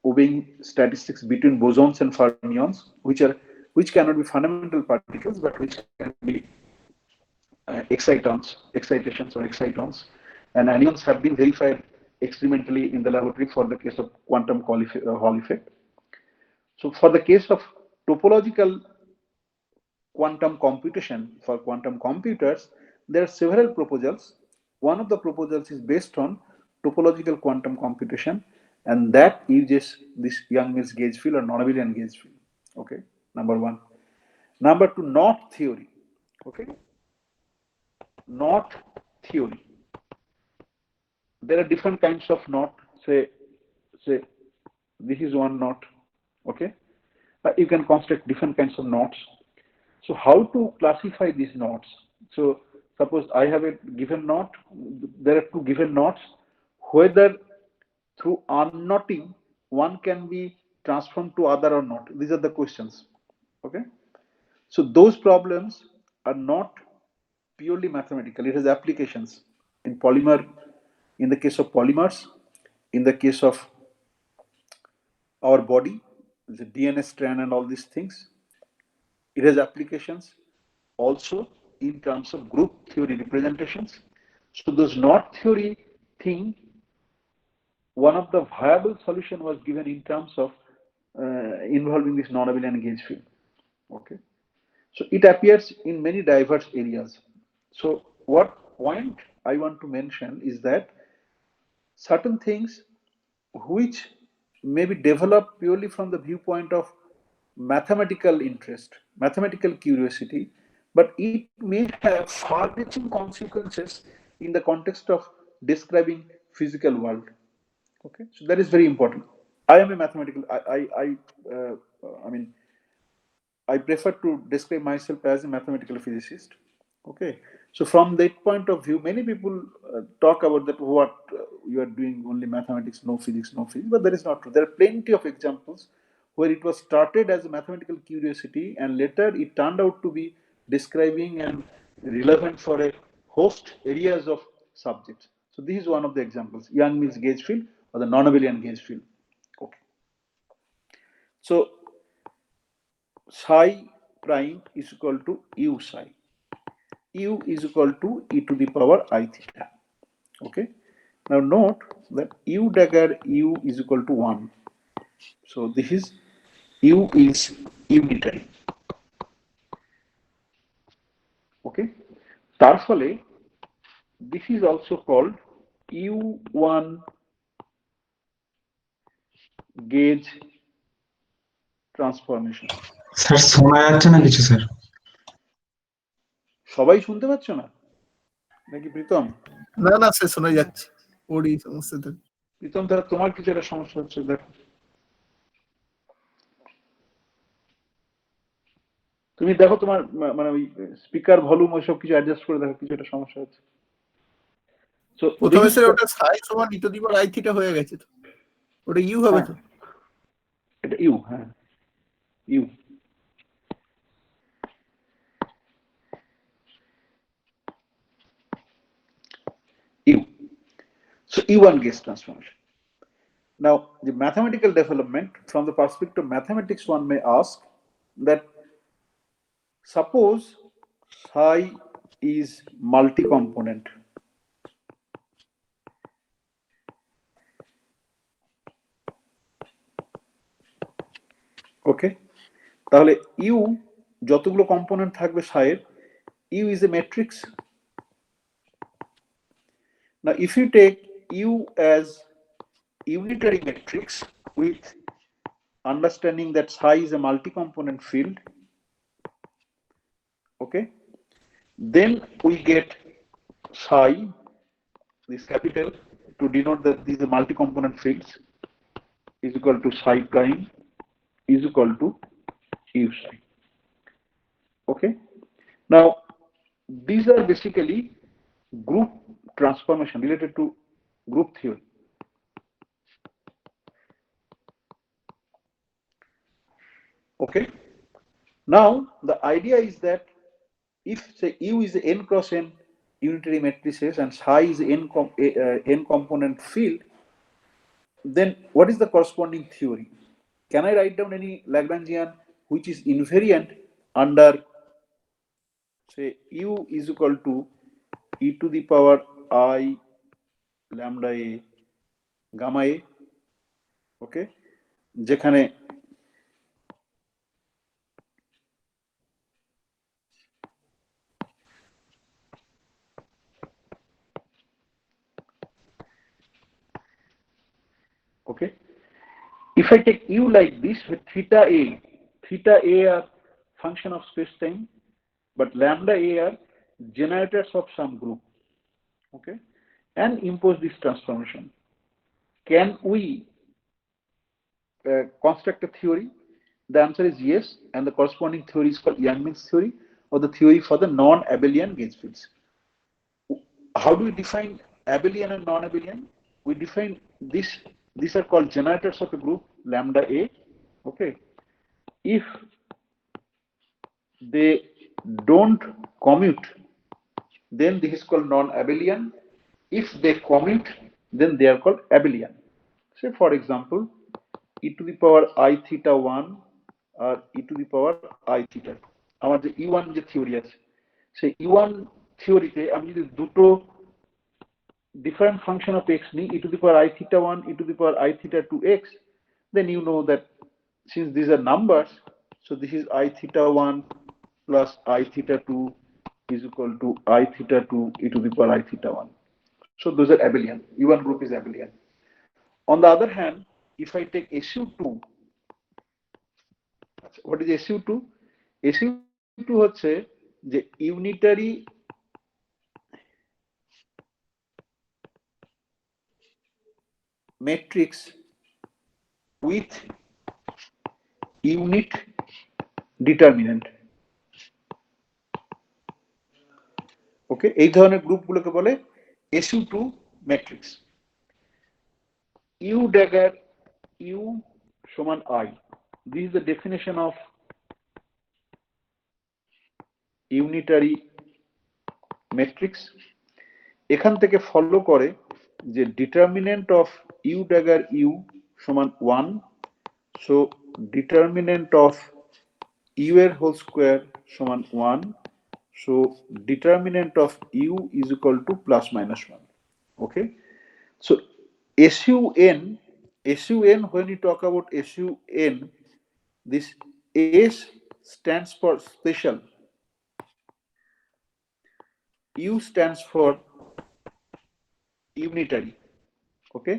obeying statistics between bosons and fermions, which cannot be fundamental particles, but which can be excitations or excitons. And anyons have been verified experimentally in the laboratory for the case of quantum Hall effect. So for the case of topological quantum computation for quantum computers, there are several proposals. One of the proposals is based on topological quantum computation, and that uses this Young-Mills gauge field or non-abelian gauge field. Okay, number one. Number two, knot theory. Okay, knot theory. There are different kinds of knot. Say this is one knot. Okay, you can construct different kinds of knots. So how to classify these knots? So suppose I have a given knot. There are two given knots. Whether through unknotting one can be transformed to other or not. These are the questions. Okay. So those problems are not purely mathematical. It has applications in polymer, in the case of polymers, in the case of our body, the DNA strand and all these things. It has applications also in terms of group theory representations. So those knot theory thing, one of the viable solution was given in terms of involving this non-abelian gauge field. Okay, so it appears in many diverse areas. So what point I want to mention is that certain things which may be developed purely from the viewpoint of mathematical interest, mathematical curiosity, but it may have far-reaching consequences in the context of describing physical world. Okay, so that is very important. I am a mathematical. I mean, I prefer to describe myself as a mathematical physicist. Okay, so from that point of view, many people talk about that what you are doing only mathematics, no physics, but that is not true. There are plenty of examples where it was started as a mathematical curiosity and later it turned out to be describing and relevant for a host areas of subjects. So this is one of the examples, Young-Mills gauge field or the non-abelian gauge field. Okay. So psi prime is equal to u psi. U is equal to e to the power I theta. Okay. Now note that u dagger u is equal to 1. So this is u is unitary. Okay. তার ফলে this is also called u1 gauge transformation. Sir শোনা যাচ্ছে না কিছু sir. সবাই শুনতে পাচ্ছ না নাকি প্রীতম? না না স্যার শোনা যাচ্ছে, ওরই সমস্যাটা। প্রীতম তাহলে তোমার কিছু একটা সমস্যা হচ্ছে, দেখো তুমি দেখো তোমার মানে ওই স্পিকার ভলিউম ওইসব কিছু অ্যাডজাস্ট করে দেখো, কিছু একটা সমস্যা হচ্ছে। সো প্রথমে স্যার ওটা সাই সমান ই to the power I theta হয়ে গেছে, তো ওটা ইউ হবে তো? এটা ইউ, হ্যাঁ you. U. So U1 gauge transformation. Now, the mathematical development from the perspective of mathematics, one may ask that suppose psi is multi-component. Okay, তাহলে U যতগুলো কম্পোনেন্ট থাকবে psi এর, U is a matrix. Now, if you take U as unitary matrix with understanding that psi is a multi-component field, okay, then we get psi, this capital, to denote that these are multi-component fields, is equal to psi prime is equal to U psi. Okay. Now, these are basically group transformation related to group theory. Okay. Now, the idea is that if say U is n cross n unitary matrices and psi is n component field, then what is the corresponding theory? Can I write down any Lagrangian which is invariant under, say, U is equal to e to the power I lambda a gamma a, okay, যেখানে okay, if I take U like this with theta a are function of space time, but lambda a are generators of some group, okay, and impose this transformation, can we construct a theory? The answer is yes, and the corresponding theory is called Yang-Mills theory, or the theory for the non-abelian gauge fields. How do we define abelian and non-abelian? We define this, these are called generators of a group lambda a, okay, if they don't commute, then this is called non-abelian. If they commute, then they are called abelian. Say for example, e to the power I theta 1 or e to the power I theta 2. আমার যে E1 যে theory আছে, সেই E1 থিওরিতে আমি যদি দুটো different function of x ni e to the power I theta 1, e to the power I theta 2x, then you know that since these are numbers, so this is I theta 1 plus I theta 2 is equal to I theta 2 e to the power I theta 1. So those are abelian. E1 group is abelian. On the other hand, if I take SU2, what is SU2? SU2 হচ্ছে যে unitary matrix with unit determinant. ওকে, এই ধরনের গ্রুপগুলোকে বলে SU2 matrix. U dagger U সমান I. This is the definition of unitary matrix. এখান থেকে follow করে যে determinant of U dagger U সমান 1. So determinant of U এর whole square সমান 1. So determinant of U is equal to plus minus 1. Okay. So SUN, when you talk about SUN, this S stands for special. U stands for unitary. Okay.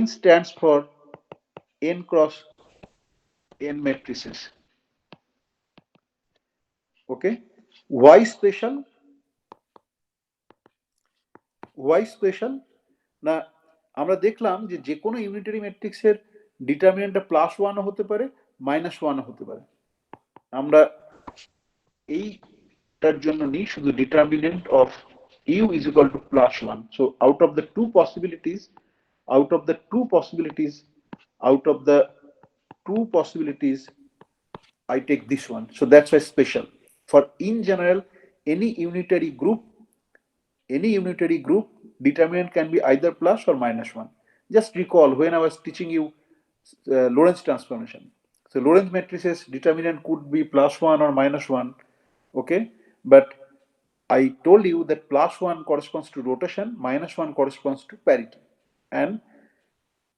N stands for N cross N matrices. Okay. Why special? Why special? না আমরা দেখলাম যে যে কোনো unitary ম্যাট্রিক্সের ডিটারমিনেন্টটা +1 ও হতে পারে -1 ও হতে পারে। আমরা এইটার জন্য নিই শুধু determinant of U is equal to +1. So out of the two possibilities, I take this one. So that's why special. For in general, any unitary group determinant can be either plus or -1. Just recall when I was teaching you Lorentz transformation. So Lorentz matrices determinant could be +1 or -1. Okay, but I told you that +1 corresponds to rotation, -1 corresponds to parity. And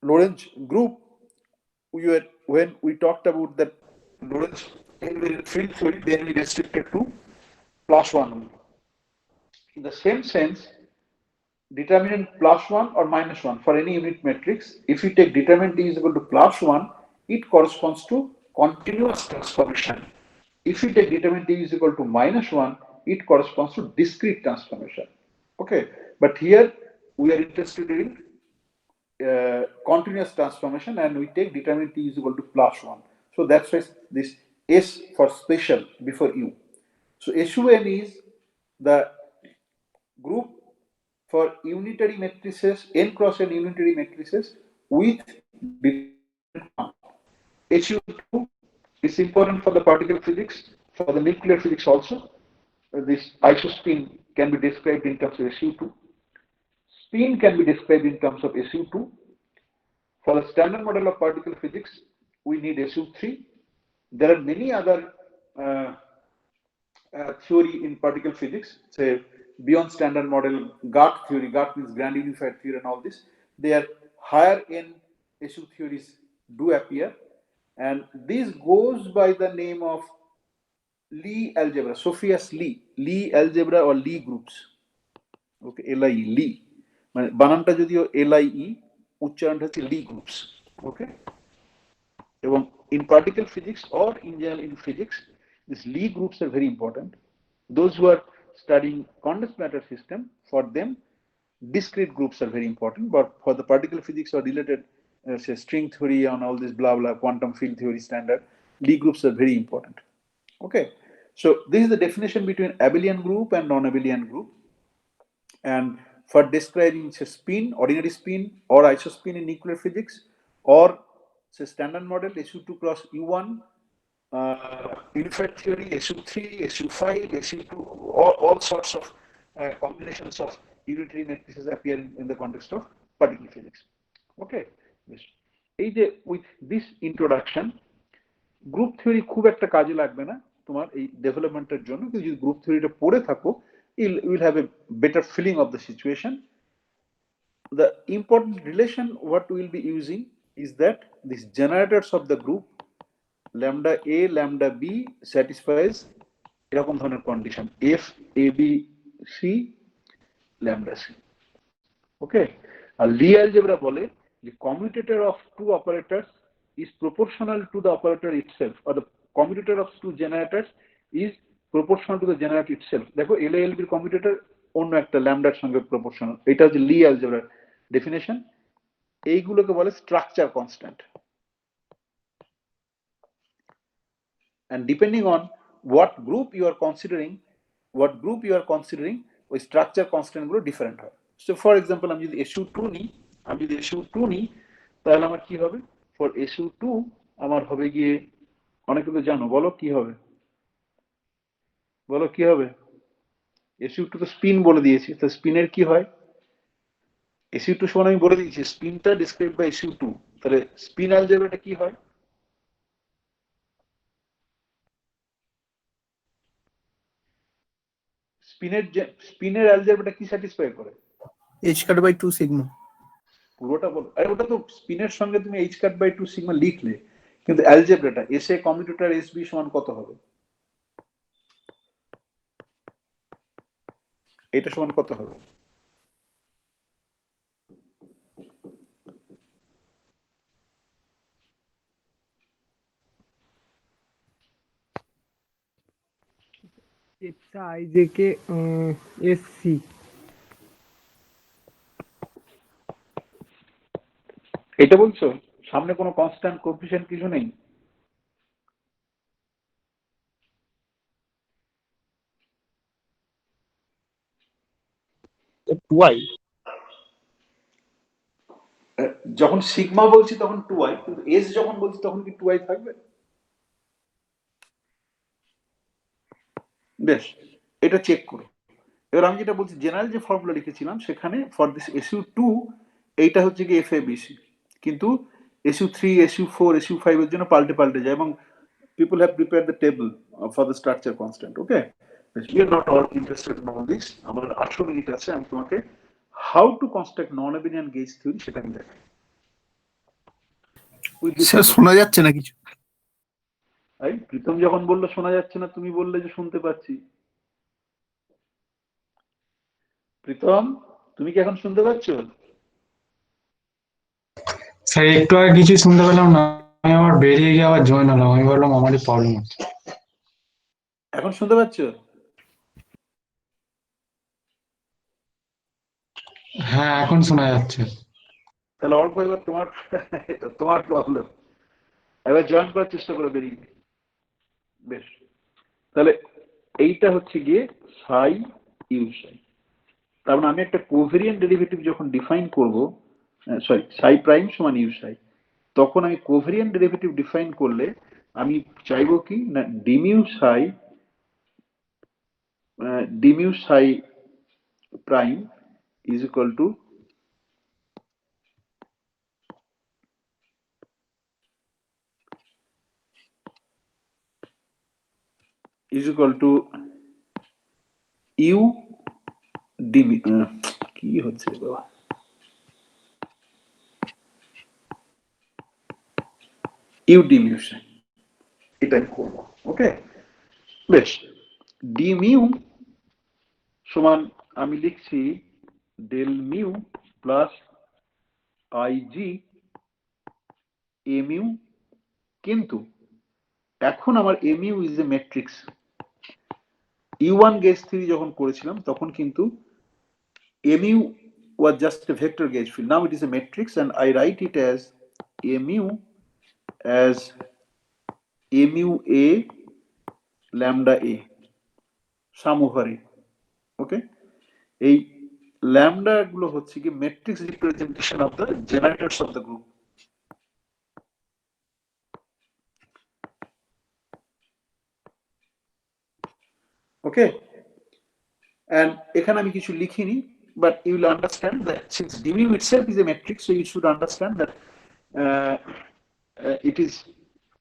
Lorentz group, when we talked about that Lorentz invariant field theory, then we restricted to +1 only. In the same sense, determinant +1 or -1 for any unit matrix, if you take determinant is equal to +1, it corresponds to continuous transformation. If you take determinant is equal to -1, it corresponds to discrete transformation. Okay, but here we are interested in continuous transformation, and we take determinant is equal to +1. So that's why this S for special before U. So SUN is the group for unitary matrices, n cross n unitary matrices with SU2 is important for the particle physics, for the nuclear physics also. This isospin can be described in terms of SU2. Spin can be described in terms of SU2. For the standard model of particle physics, we need SU3. There are many other theory in particle physics, say beyond standard model, GART theory. GART means grand unified theory and all this. Their higher end SU theories do appear, and this goes by the name of Lie algebra, Sophia's Lie algebra or Lie groups. Okay, LIE, Lie. মানে বানানটা যদিও LIE, উচ্চারণটা হচ্ছে Lie groups. Okay, এবং in particle physics or in general in physics, these Lie groups are very important. Those who are studying condensed matter system, for them discrete groups are very important, but for the particle physics or related say string theory and all this blah blah quantum field theory standard, Lie groups are very important. Okay, so this is the definition between abelian group and non-abelian group. And for describing say spin, ordinary spin or isospin in nuclear physics, or say standard model SU2 cross U1, unified theory, SU3, SU5, SU2, all sorts of combinations of unitary matrices appear in the context of particle physics. Okay, yes. With this introduction, group theory খুব একটা কাজে লাগবে না তোমার এই ডেভেলপমেন্টের জন্য, কিন্তু যদি গ্রুপ থিওরিটা পড়ে থাকো, you will have a better feeling of the situation. The important relation what we will be using is that these generators of the group lambda A, lambda B satisfies এরকম ধরনের condition F, A, B, C, lambda C. Okay, R Lie algebra বলে the commutator of two operators is proportional to the operator itself, or the commutator of two generators is proportional to the generator itself. দেখো LALB এর commutator অন্য একটা ল্যামডার সঙ্গে proportional. এটা হচ্ছে Lie algebra definition. এইগুলোকে বলে structure constant. And depending on what group you are considering, ওই structure constant গুলো different হয়. So for example, আমি যদি SU2 নিই, তাহলে আমার কি হবে? For SU2 আমার হবে গিয়ে, অনেকে তো জানো, বলো কি হবে? SU2 তো স্পিন বলে দিয়েছি, তো স্পিনের কি হয়? SU2 সমান আমি বলে দিয়েছি স্পিনটা ডিসক্রাইব বাই SU2, তাহলে স্পিন অ্যালজেব্রাটা কি হয়? স্পিনের অ্যালজেব্রাটা কি স্যাটিসফাই করে? h cut by 2 sigma. পুরোটা বলো। আরে ওটা তো স্পিনের সঙ্গে তুমি h cut by 2 সিগমা লিখলে, কিন্তু অ্যালজেব্রাটা SA কমিউটেটর SB সমান কত হবে? এটা সমান কত হবে? এটা আইজেকে এসসি। এটা বলছো সামনে কোনো কনস্ট্যান্ট কোএফিসিয়েন্ট কিছু নেই? যখন সিগমা বলছি তখন 2i, কিন্তু এস যখন বলছি তখন কি 2i থাকবে? বেশ, এটা চেক করো। এবার আমি যেটা বলছি, জেনারেল যে ফর্মুলা লিখেছিলাম সেখানে ফর দিস SU2 এইটা হচ্ছে কি FABC, কিন্তু SU3, SU4, SU5 এর জন্য পাল্টে যায়, এবং people have prepared the table for the structure constant. Okay, we are not all interested in all this. আমার 8 মিনিট আছে, আমি তোমাকে how to construct non-abelian gauge theory সেটা আমি দেখাই। স্যার শোনা যাচ্ছে না কিছু? এই প্রীতম যখন বললো শোনা যাচ্ছে না, তুমি বললে যে শুনতে পাচ্ছি। প্রীতম, তুমি কি এখন শুনতে পাচ্ছ? স্যার একটু আগে কিছু শুনতে পেলাম না, আমি আবার বেরিয়ে গিয়ে আবার জয়েন হলাম, আমি বললাম আমারই প্রবলেম হচ্ছে। এখন শুনতে পাচ্ছ? হ্যাঁ এখন শোনা যাচ্ছে। তাহলে অল্প এবার তোমার প্রবলেম, এবার জয়েন করার চেষ্টা করো বেরিয়ে। বেশ, তাহলে এইটা হচ্ছে গিয়ে সাই ইউ সাই। তার মানে আমি একটা কোভেরিয়েন্ট ডেরিভেটিভ যখন ডিফাইন করব, সরি সাই প্রাইম সমান ইউ সাই, তখন আমি কোভেরিয়েন্ট ডেরিভেটিভ ডিফাইন করলে আমি চাইবো কি না D mu psi prime is equal to U D mu, কি হচ্ছে রে বাবা, ইউ ডিমিউ সাই, এটা আমি করবো। ওকে, বেশ। ডিমিউ সমান আমি লিখছি ডেল মিউ প্লাস আইজি এ মিউ, কিন্তু এখন আমার A mu is a matrix. U one gauge theory যখন করেছিলাম তখন কিন্তু এমিউ was just a vector gauge field. Now it is a matrix and I write it as mu as mu a lambda a sum over a. Okay, এই lambda গুলো হচ্ছে কি matrix representation of the generators of the group. Okay, and এখানে আমি কিছু লিখিনি, but you will understand that since dmu itself is a matrix, so you should understand that it is,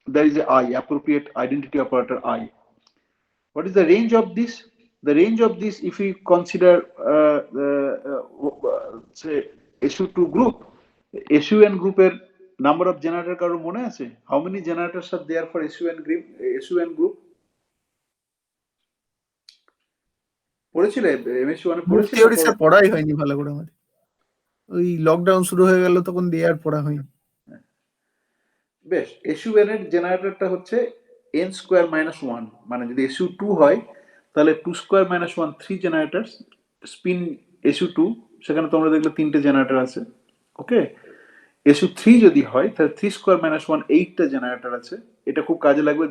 there is a I, appropriate identity operator I. What is the range of this? The range of this, if we consider say SU2 group, SUN group এর number of generator কারো মনে আছে? How many generators are there for SUN group? পড়েছিলে MSc 1 এ group পড়েছিলে? Theory sir পড়াই হয়নি ভালো করে আমাদের, ওই লকডাউন শুরু হয়ে গেল তখন দিয়ে আর পড়া হয়নি। বেশ, SUN এর জেনারেটরটা হচ্ছে n স্কয়ার মাইনাস 1, মানে যদি SU2 হয় তাহলে 2 স্কয়ার মাইনাস 1 3 জেনারেটরস স্পিন SU2, সেখানে তোমরা দেখলে তিনটে জেনারেটর আছে। ওকে, SU3 যদি হয় তাহলে 3 স্কয়ার মাইনাস 1 8টা জেনারেটর আছে। এটা খুব কাজে লাগবে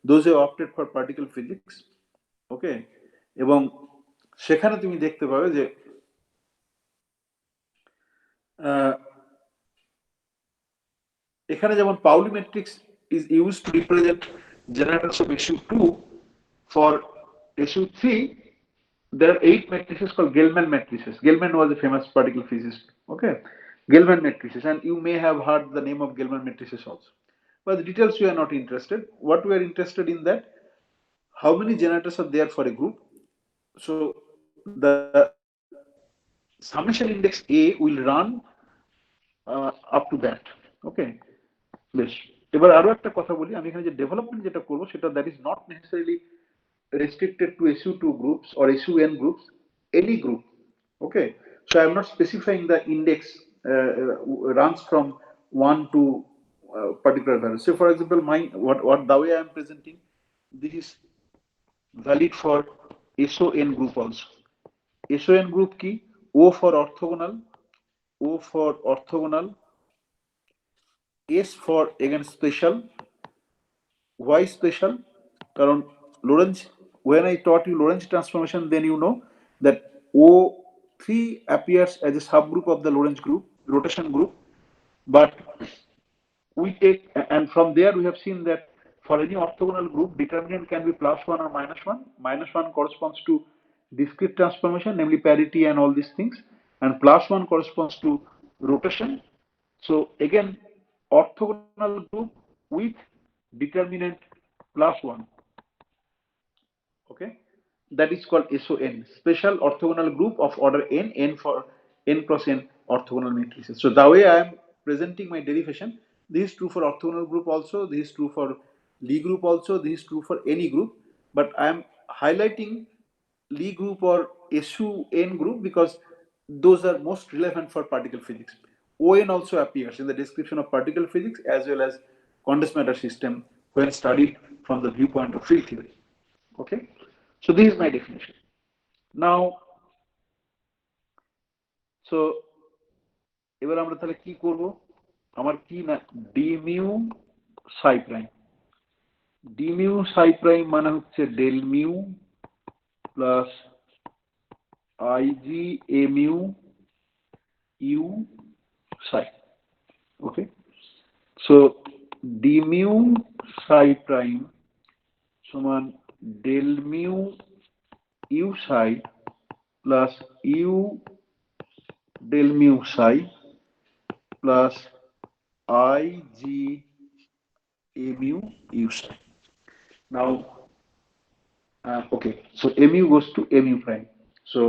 those who opted for particle physics. ওকে, এবং সেখানে তুমি দেখতে পাবে যে এখানে যেমন Paoli matrix is used to represent generators of SU2. For SU3 there are 8 matrices called Gell-Mann matrices. Gell-Mann was a famous particle physicist. Okay, Gell-Mann matrices, and you may have heard the name of Gell-Mann matrices also, but the details we are not interested. What we are interested in that how many generators are there for a group. So the summation index A will run up to that. Okay, বেশ, এবার আরো একটা কথা বলি, আমি এখানে যে development যেটা করব সেটা that is not necessarily restricted to SU2 groups or SUN groups, any group. Okay, so I am not specifying the index runs from 1 to particular value. So for example, what the way I am presenting, this is valid for SON group also. SON group ki O for orthogonal, S for again special. Why special? কারণ Lorentz, when I taught you Lorentz transformation, then you know that O3 appears as a subgroup of the Lorentz group, rotation group, but we take, and from there we have seen that for any orthogonal group, determinant can be +1 or -1. -1 corresponds to discrete transformation, namely parity and all these things, and +1 corresponds to rotation. So again, orthogonal group with determinant +1. Okay, that is called SON, special orthogonal group of order n for n cross n orthogonal matrices. So the way I am presenting my derivation, this is true for orthogonal group also, this is true for Lie group also, this is true for any group, but I am highlighting Lie group or SUN group because those are most relevant for particle physics. ON also appears in the description of particle physics as well as condensed matter system when studied from the viewpoint of field theory. Okay, so this is my definition. Now, so এবার আমরা তাহলে কি করব, আমার কি না d mu psi prime, d mu psi prime মানে হচ্ছে del mu plus i g A mu you psi. Okay, so d mu psi prime সমান del mu you psi plus u del mu psi plus i g a mu u psi. Now, okay, so mu goes to mu prime. So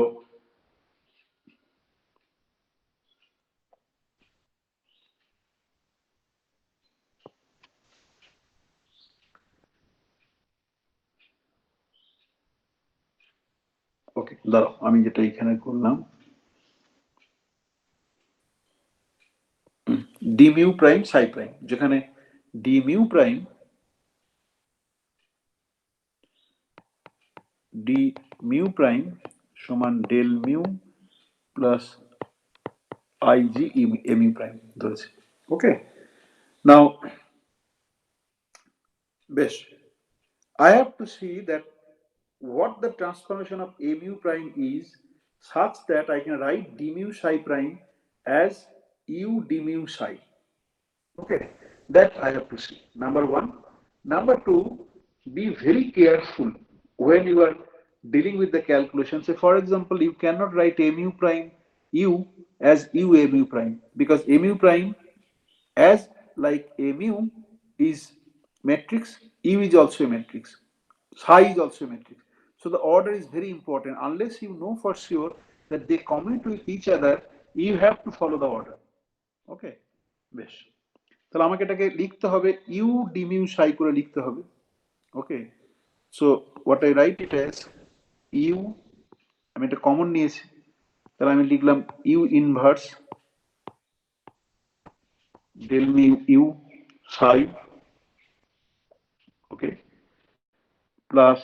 okay, দাঁড়াও আমি যেটা এখানে করলাম d mu prime psi prime, যেখানে d mu prime সমান del mu plus i g mu prime ধরেছে। Okay, নাও বেশ, I have to see that what the transformation of a mu prime is such that I can write d mu psi prime as u d mu psi. Okay, that I have to see. Number one. Number two, be very careful when you are dealing with the calculation. Say, for example, you cannot write a mu prime u as u a mu prime, because a mu prime as like a mu is matrix, u is also a matrix, psi is also a matrix. So the order is very important. Unless you know for sure that they commute with each other, you have to follow the order. Okay, বেশ, তাহলে আমাকে এটাকে লিখতে হবে U D mu সাই করে লিখতে হবে। Okay, so what I write it as U, আমি এটা কমন নিয়েছি, তাহলে আমি লিখলাম U inverse del mu you psi, okay, plus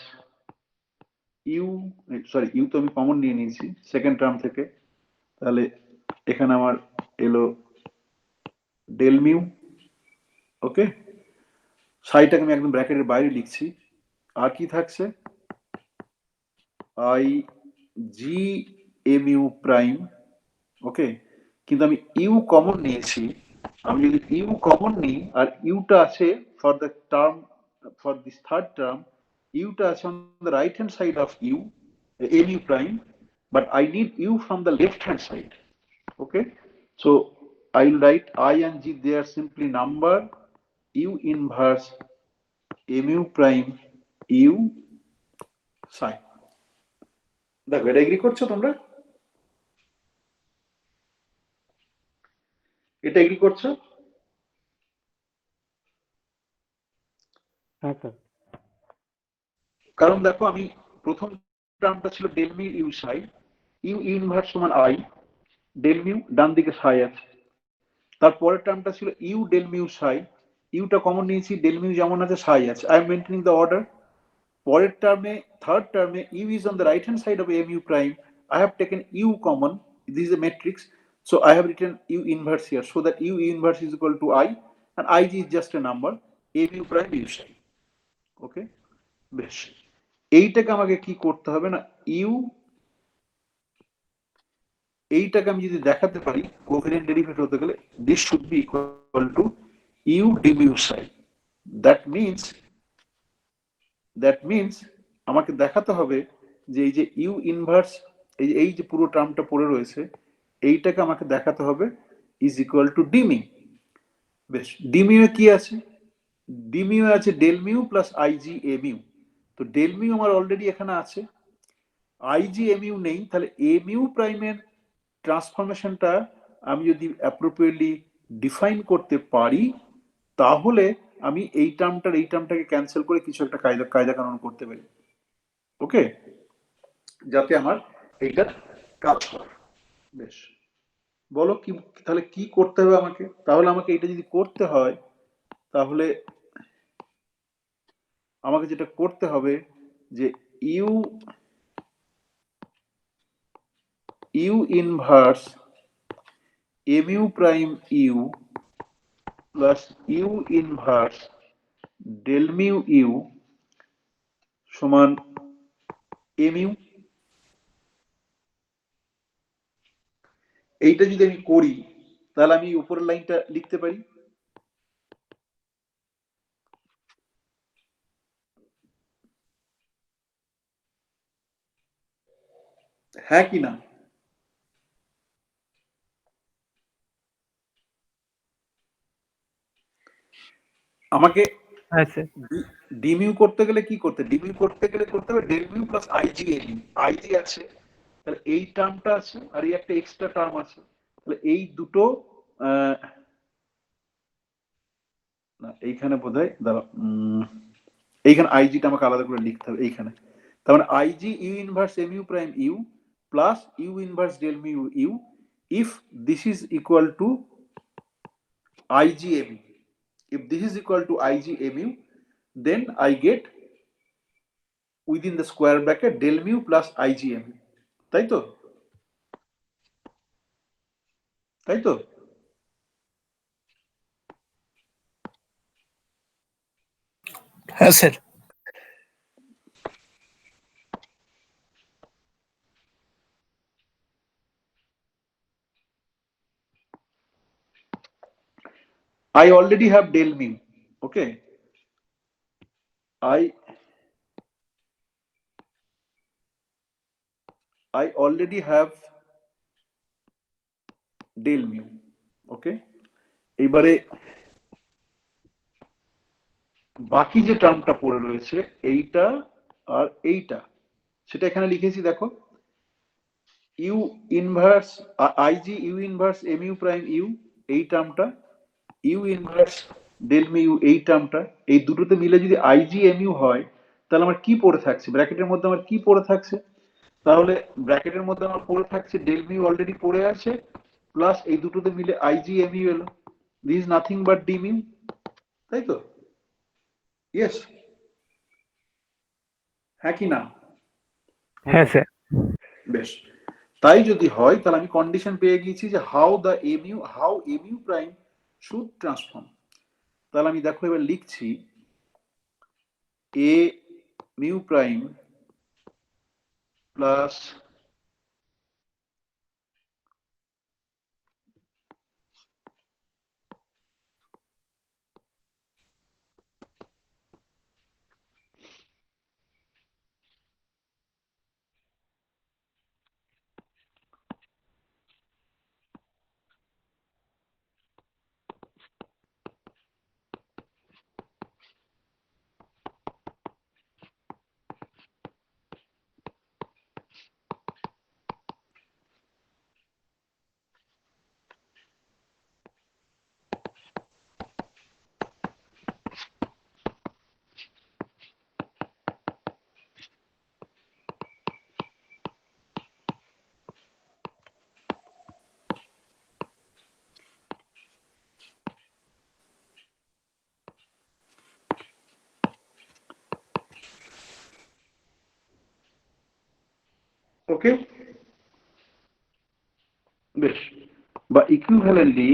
U, sorry U তো আমি কমন নিয়ে নিয়েছি সেকেন্ড টার্ম থেকে, তাহলে এখানে আমার এলো ডেল মিউ। ওকে, সাইটাকে আমি একদম ব্র্যাকেটের বাইরে লিখছি, আর কি থাকছে i g m you prime. Okay, কিন্তু আমি ইউ কমন নিয়েছি, আমি যদি ইউ কমন নিই আর ইউটা আছে for the term, for this third term ইউটা আছে on the right hand side of U M U prime, but I need U from the left hand side. Okay, so I will write I and G, they are simply number u inverse mu prime u psi. দেখো, এটা agri করছো তোমরা? এটা agri করছো? হ্যাঁ sir. কারণ দেখো, আমি প্রথম টার্মটা ছিল del mu you psi, u inverse সমান আই, ডেল মিউ ডান দিকে সাই আছে, তারপরের টার্মটা ছিল ইউ ডেল মিউ সাই, ইউটা কমন নিয়েছি, ডেল মিউ যেমন আছে সাই আছে, I am maintaining the order. পরের টার্মে, থার্ড টার্মে u is on the right hand side of mu prime, I have taken u common, this is a matrix, so I have written u inverse here, so that u inverse is equal to I, and ig is just a number, mu prime u psi. ওকে, বেশ, এইটাকে আমাকে কি করতে হবে না, you, এইটাকে আমি যদি দেখাতে পারি কোভ্যারিয়েন্ট ডেরিভেটিভ হতে গেলে, this should be equal to u d mu psi. That means আমাকে দেখাতে হবে যে এই যে ইউ ইনভার্স, এই যে পুরো টার্মটা পড়ে রয়েছে, এইটাকে আমাকে দেখাতে হবে is equal to d mu. বেশ, ডি মিউ এ কি আছে? ডি মিউ আছে ডেল মিউ প্লাস আইজি এ মিউ, তো ডেল মিউ আমার অলরেডি এখানে আছে, আইজি এ মিউ নেই, তাহলে এ মিউ প্রাইমের ট্রান্সফরমেশনটা আমি যদি অ্যাপ্রোপ্রিয়েটলি ডিফাইন করতে পারি, তাহলে আমি এই টার্মটাকে ক্যান্সেল করে কিছু একটা কায়দা কানুন করতে পারি। ওকে, যাতে আমার এইটা কাজ হয়। বেশ, বলো কি তাহলে কি করতে হবে আমাকে? তাহলে আমাকে এটা যদি করতে হয়, তাহলে আমাকে যেটা করতে হবে যে u inverse mu prime u plus u inverse del mu u সমান এ মিউ। এইটা যদি আমি করি তাহলে আমি উপরের লাইনটা লিখতে পারি। হ্যাঁ কি না? আমাকে হ্যাঁ স্যার। ডিমিউ করতে গেলে কি করতে, ডিমিউ করতে গেলে করতে হবে ডেল মিউ প্লাস আইজি এ মিউ। আইজি আছে, তাহলে এই টার্মটা আছে আর এই একটা এক্সট্রা টার্ম আছে, তাহলে এই দুটো না এইখানে বোধহয় দাঁড়া, এইখানে আইজিটা আমাকে আলাদা করে লিখতে হবে এইখানে। তার মানে i g u inverse m you prime u plus u inverse del mu u if this is equal to IgMu. If this is equal to IgMu, then I get within the square bracket del mu plus IgMu. তাই তো? তাই তো? হ্যাঁ sir. I already have del mu. Okay. I already have del mu. Okay. এবারে বাকি যে টার্মটা পড়ে রয়েছে এইটা আর এইটা, সেটা এখানে লিখেছি দেখো, u inverse i g u inverse m you prime u এই টার্মটা, ইউ ইনভার্স ডেল মিউ এই টার্মটা, এই দুটোতে মিলে যদি আইজি এম ইউ হয় তাহলে আমার কি পড়ে থাকছে ব্র্যাকেটের মধ্যে, আমার কি পড়ে থাকছে, তাহলে ব্র্যাকেটের মধ্যে আমার পড়ে থাকছে ডেল মিউ অলরেডি পড়ে আছে প্লাস এই দুটোতে মিলে আইজি এম ইউ এলো, this is nothing but D mu. তাই তো? ইয়েস, হ্যাঁ কি না? হ্যাঁ স্যার। বেশ, তাই যদি হয় তাহলে আমি কন্ডিশন পেয়ে গিয়েছি যে how m you prime should transform. তাহলে আমি দেখো এবার লিখছি a mu prime plus okay, বেশ, বা ইকুইভ্যালেন্টলি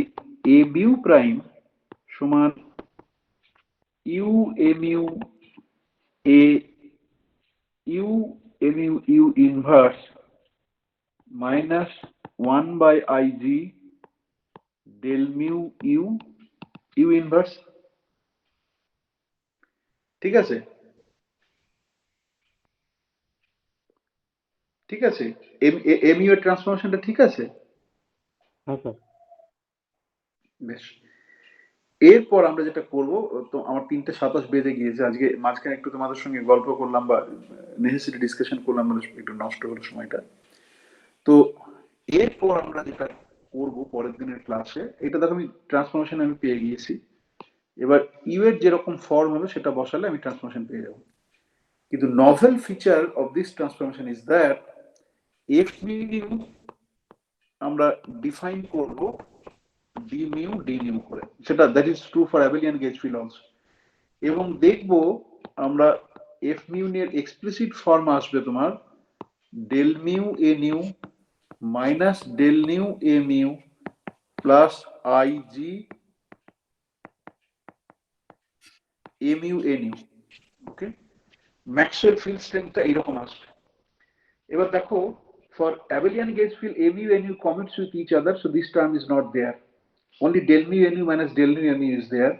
এ মিউ প্রাইম সমান u M u a u M u u inverse minus 1/ig del mu u u inverse. ঠিক আছে? ঠিক আছে, এম ইউ এর ট্রান্সফরমেশনটা ঠিক আছে? হ্যাঁ স্যার। বেশ, এরপর আমরা যেটা করব, তো আমার 3:27 বেজে গিয়েছে, আজকে মাঝখানে একটু তোমাদের সঙ্গে গল্প করলাম বা নেসেসারি ডিসকাশন করলাম, মানে একটু নষ্ট হলো সময়টা। তো এরপর আমরা যেটা করব পরের দিনের ক্লাসে, এটা দেখো আমি ট্রান্সফরমেশন আমি পেয়ে গিয়েছি, এবার ইউ এর যেরকম ফর্ম হবে সেটা বসালে আমি ট্রান্সফরমেশন পেয়ে যাব। কিন্তু novel feature of this transformation is that F mu আমরা ডিফাইন করব ডি মিউ করে, সেটা that is true for abelian gauge field also, এবং দেখব আমরা এফ মিউ এর এক্সপ্লিসিট ফর্ম আসবে তোমার del mu A nu minus del nu A mu plus i g mu nu, okay, Maxwell field স্ট্রেংথটা এইরকম আসবে। এবার দেখো, for abelian gauge field mu nu commutes with each other, so this term is not there, only del mu nu minus del mu mu is there.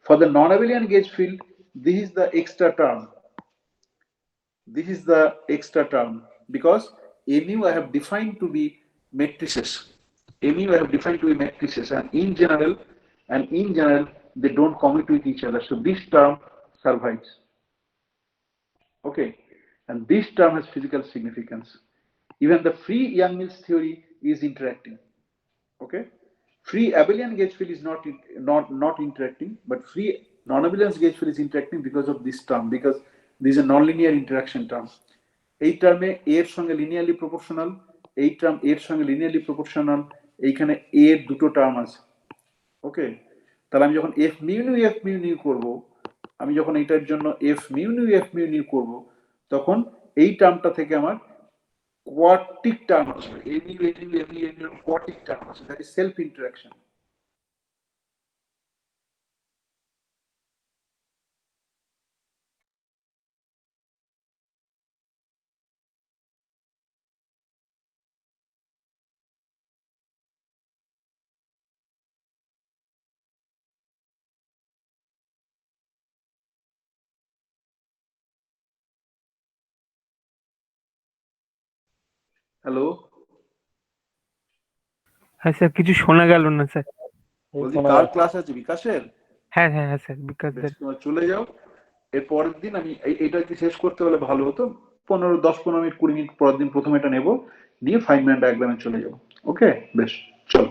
For the non-abelian gauge field, this is the extra term, this is the extra term, because mu I have defined to be matrices, mu I have defined to be matrices, and in general they don't commute with each other, so this term survives. Okay, and this term has physical significance. Even the free Yang-Mills theory is interacting. Okay, free abelian gauge field is not interacting, but free non-abelian gauge field is interacting because of this term, because this is a non-linear interaction term. এই টার্মে a এর সঙ্গে linearly proportional, এই term a এর সঙ্গে linearly proportional, এইখানে a এর দুটো টার্ম আছে। ওকে, তাহলে আমি যখন f mu nu করব, আমি যখন এইটার জন্য f mu nu করব, তখন এই টার্মটা থেকে আমার কোয়ার্টিক টার্ম আসবে, mu কোয়ার্টিক টার্ম আসবে, that is self interaction. Hello, হ্যাঁ স্যার, কিছু শোনা গেল না স্যার। বলছি কার ক্লাস আছে? বিকাশের? হ্যাঁ হ্যাঁ হ্যাঁ স্যার, বিকাশ বেশ, স্যার। তোমরা চলে যাও। এর পরের দিন আমি এটা কি শেষ করতে হলে ভালো হতো, 10-15 মিনিট 20 মিনিট পরের দিন প্রথমে এটা নেব, নিয়ে 5 মিনিট ডায়াগ্রামে চলে যাবো। ওকে, বেশ, চলো।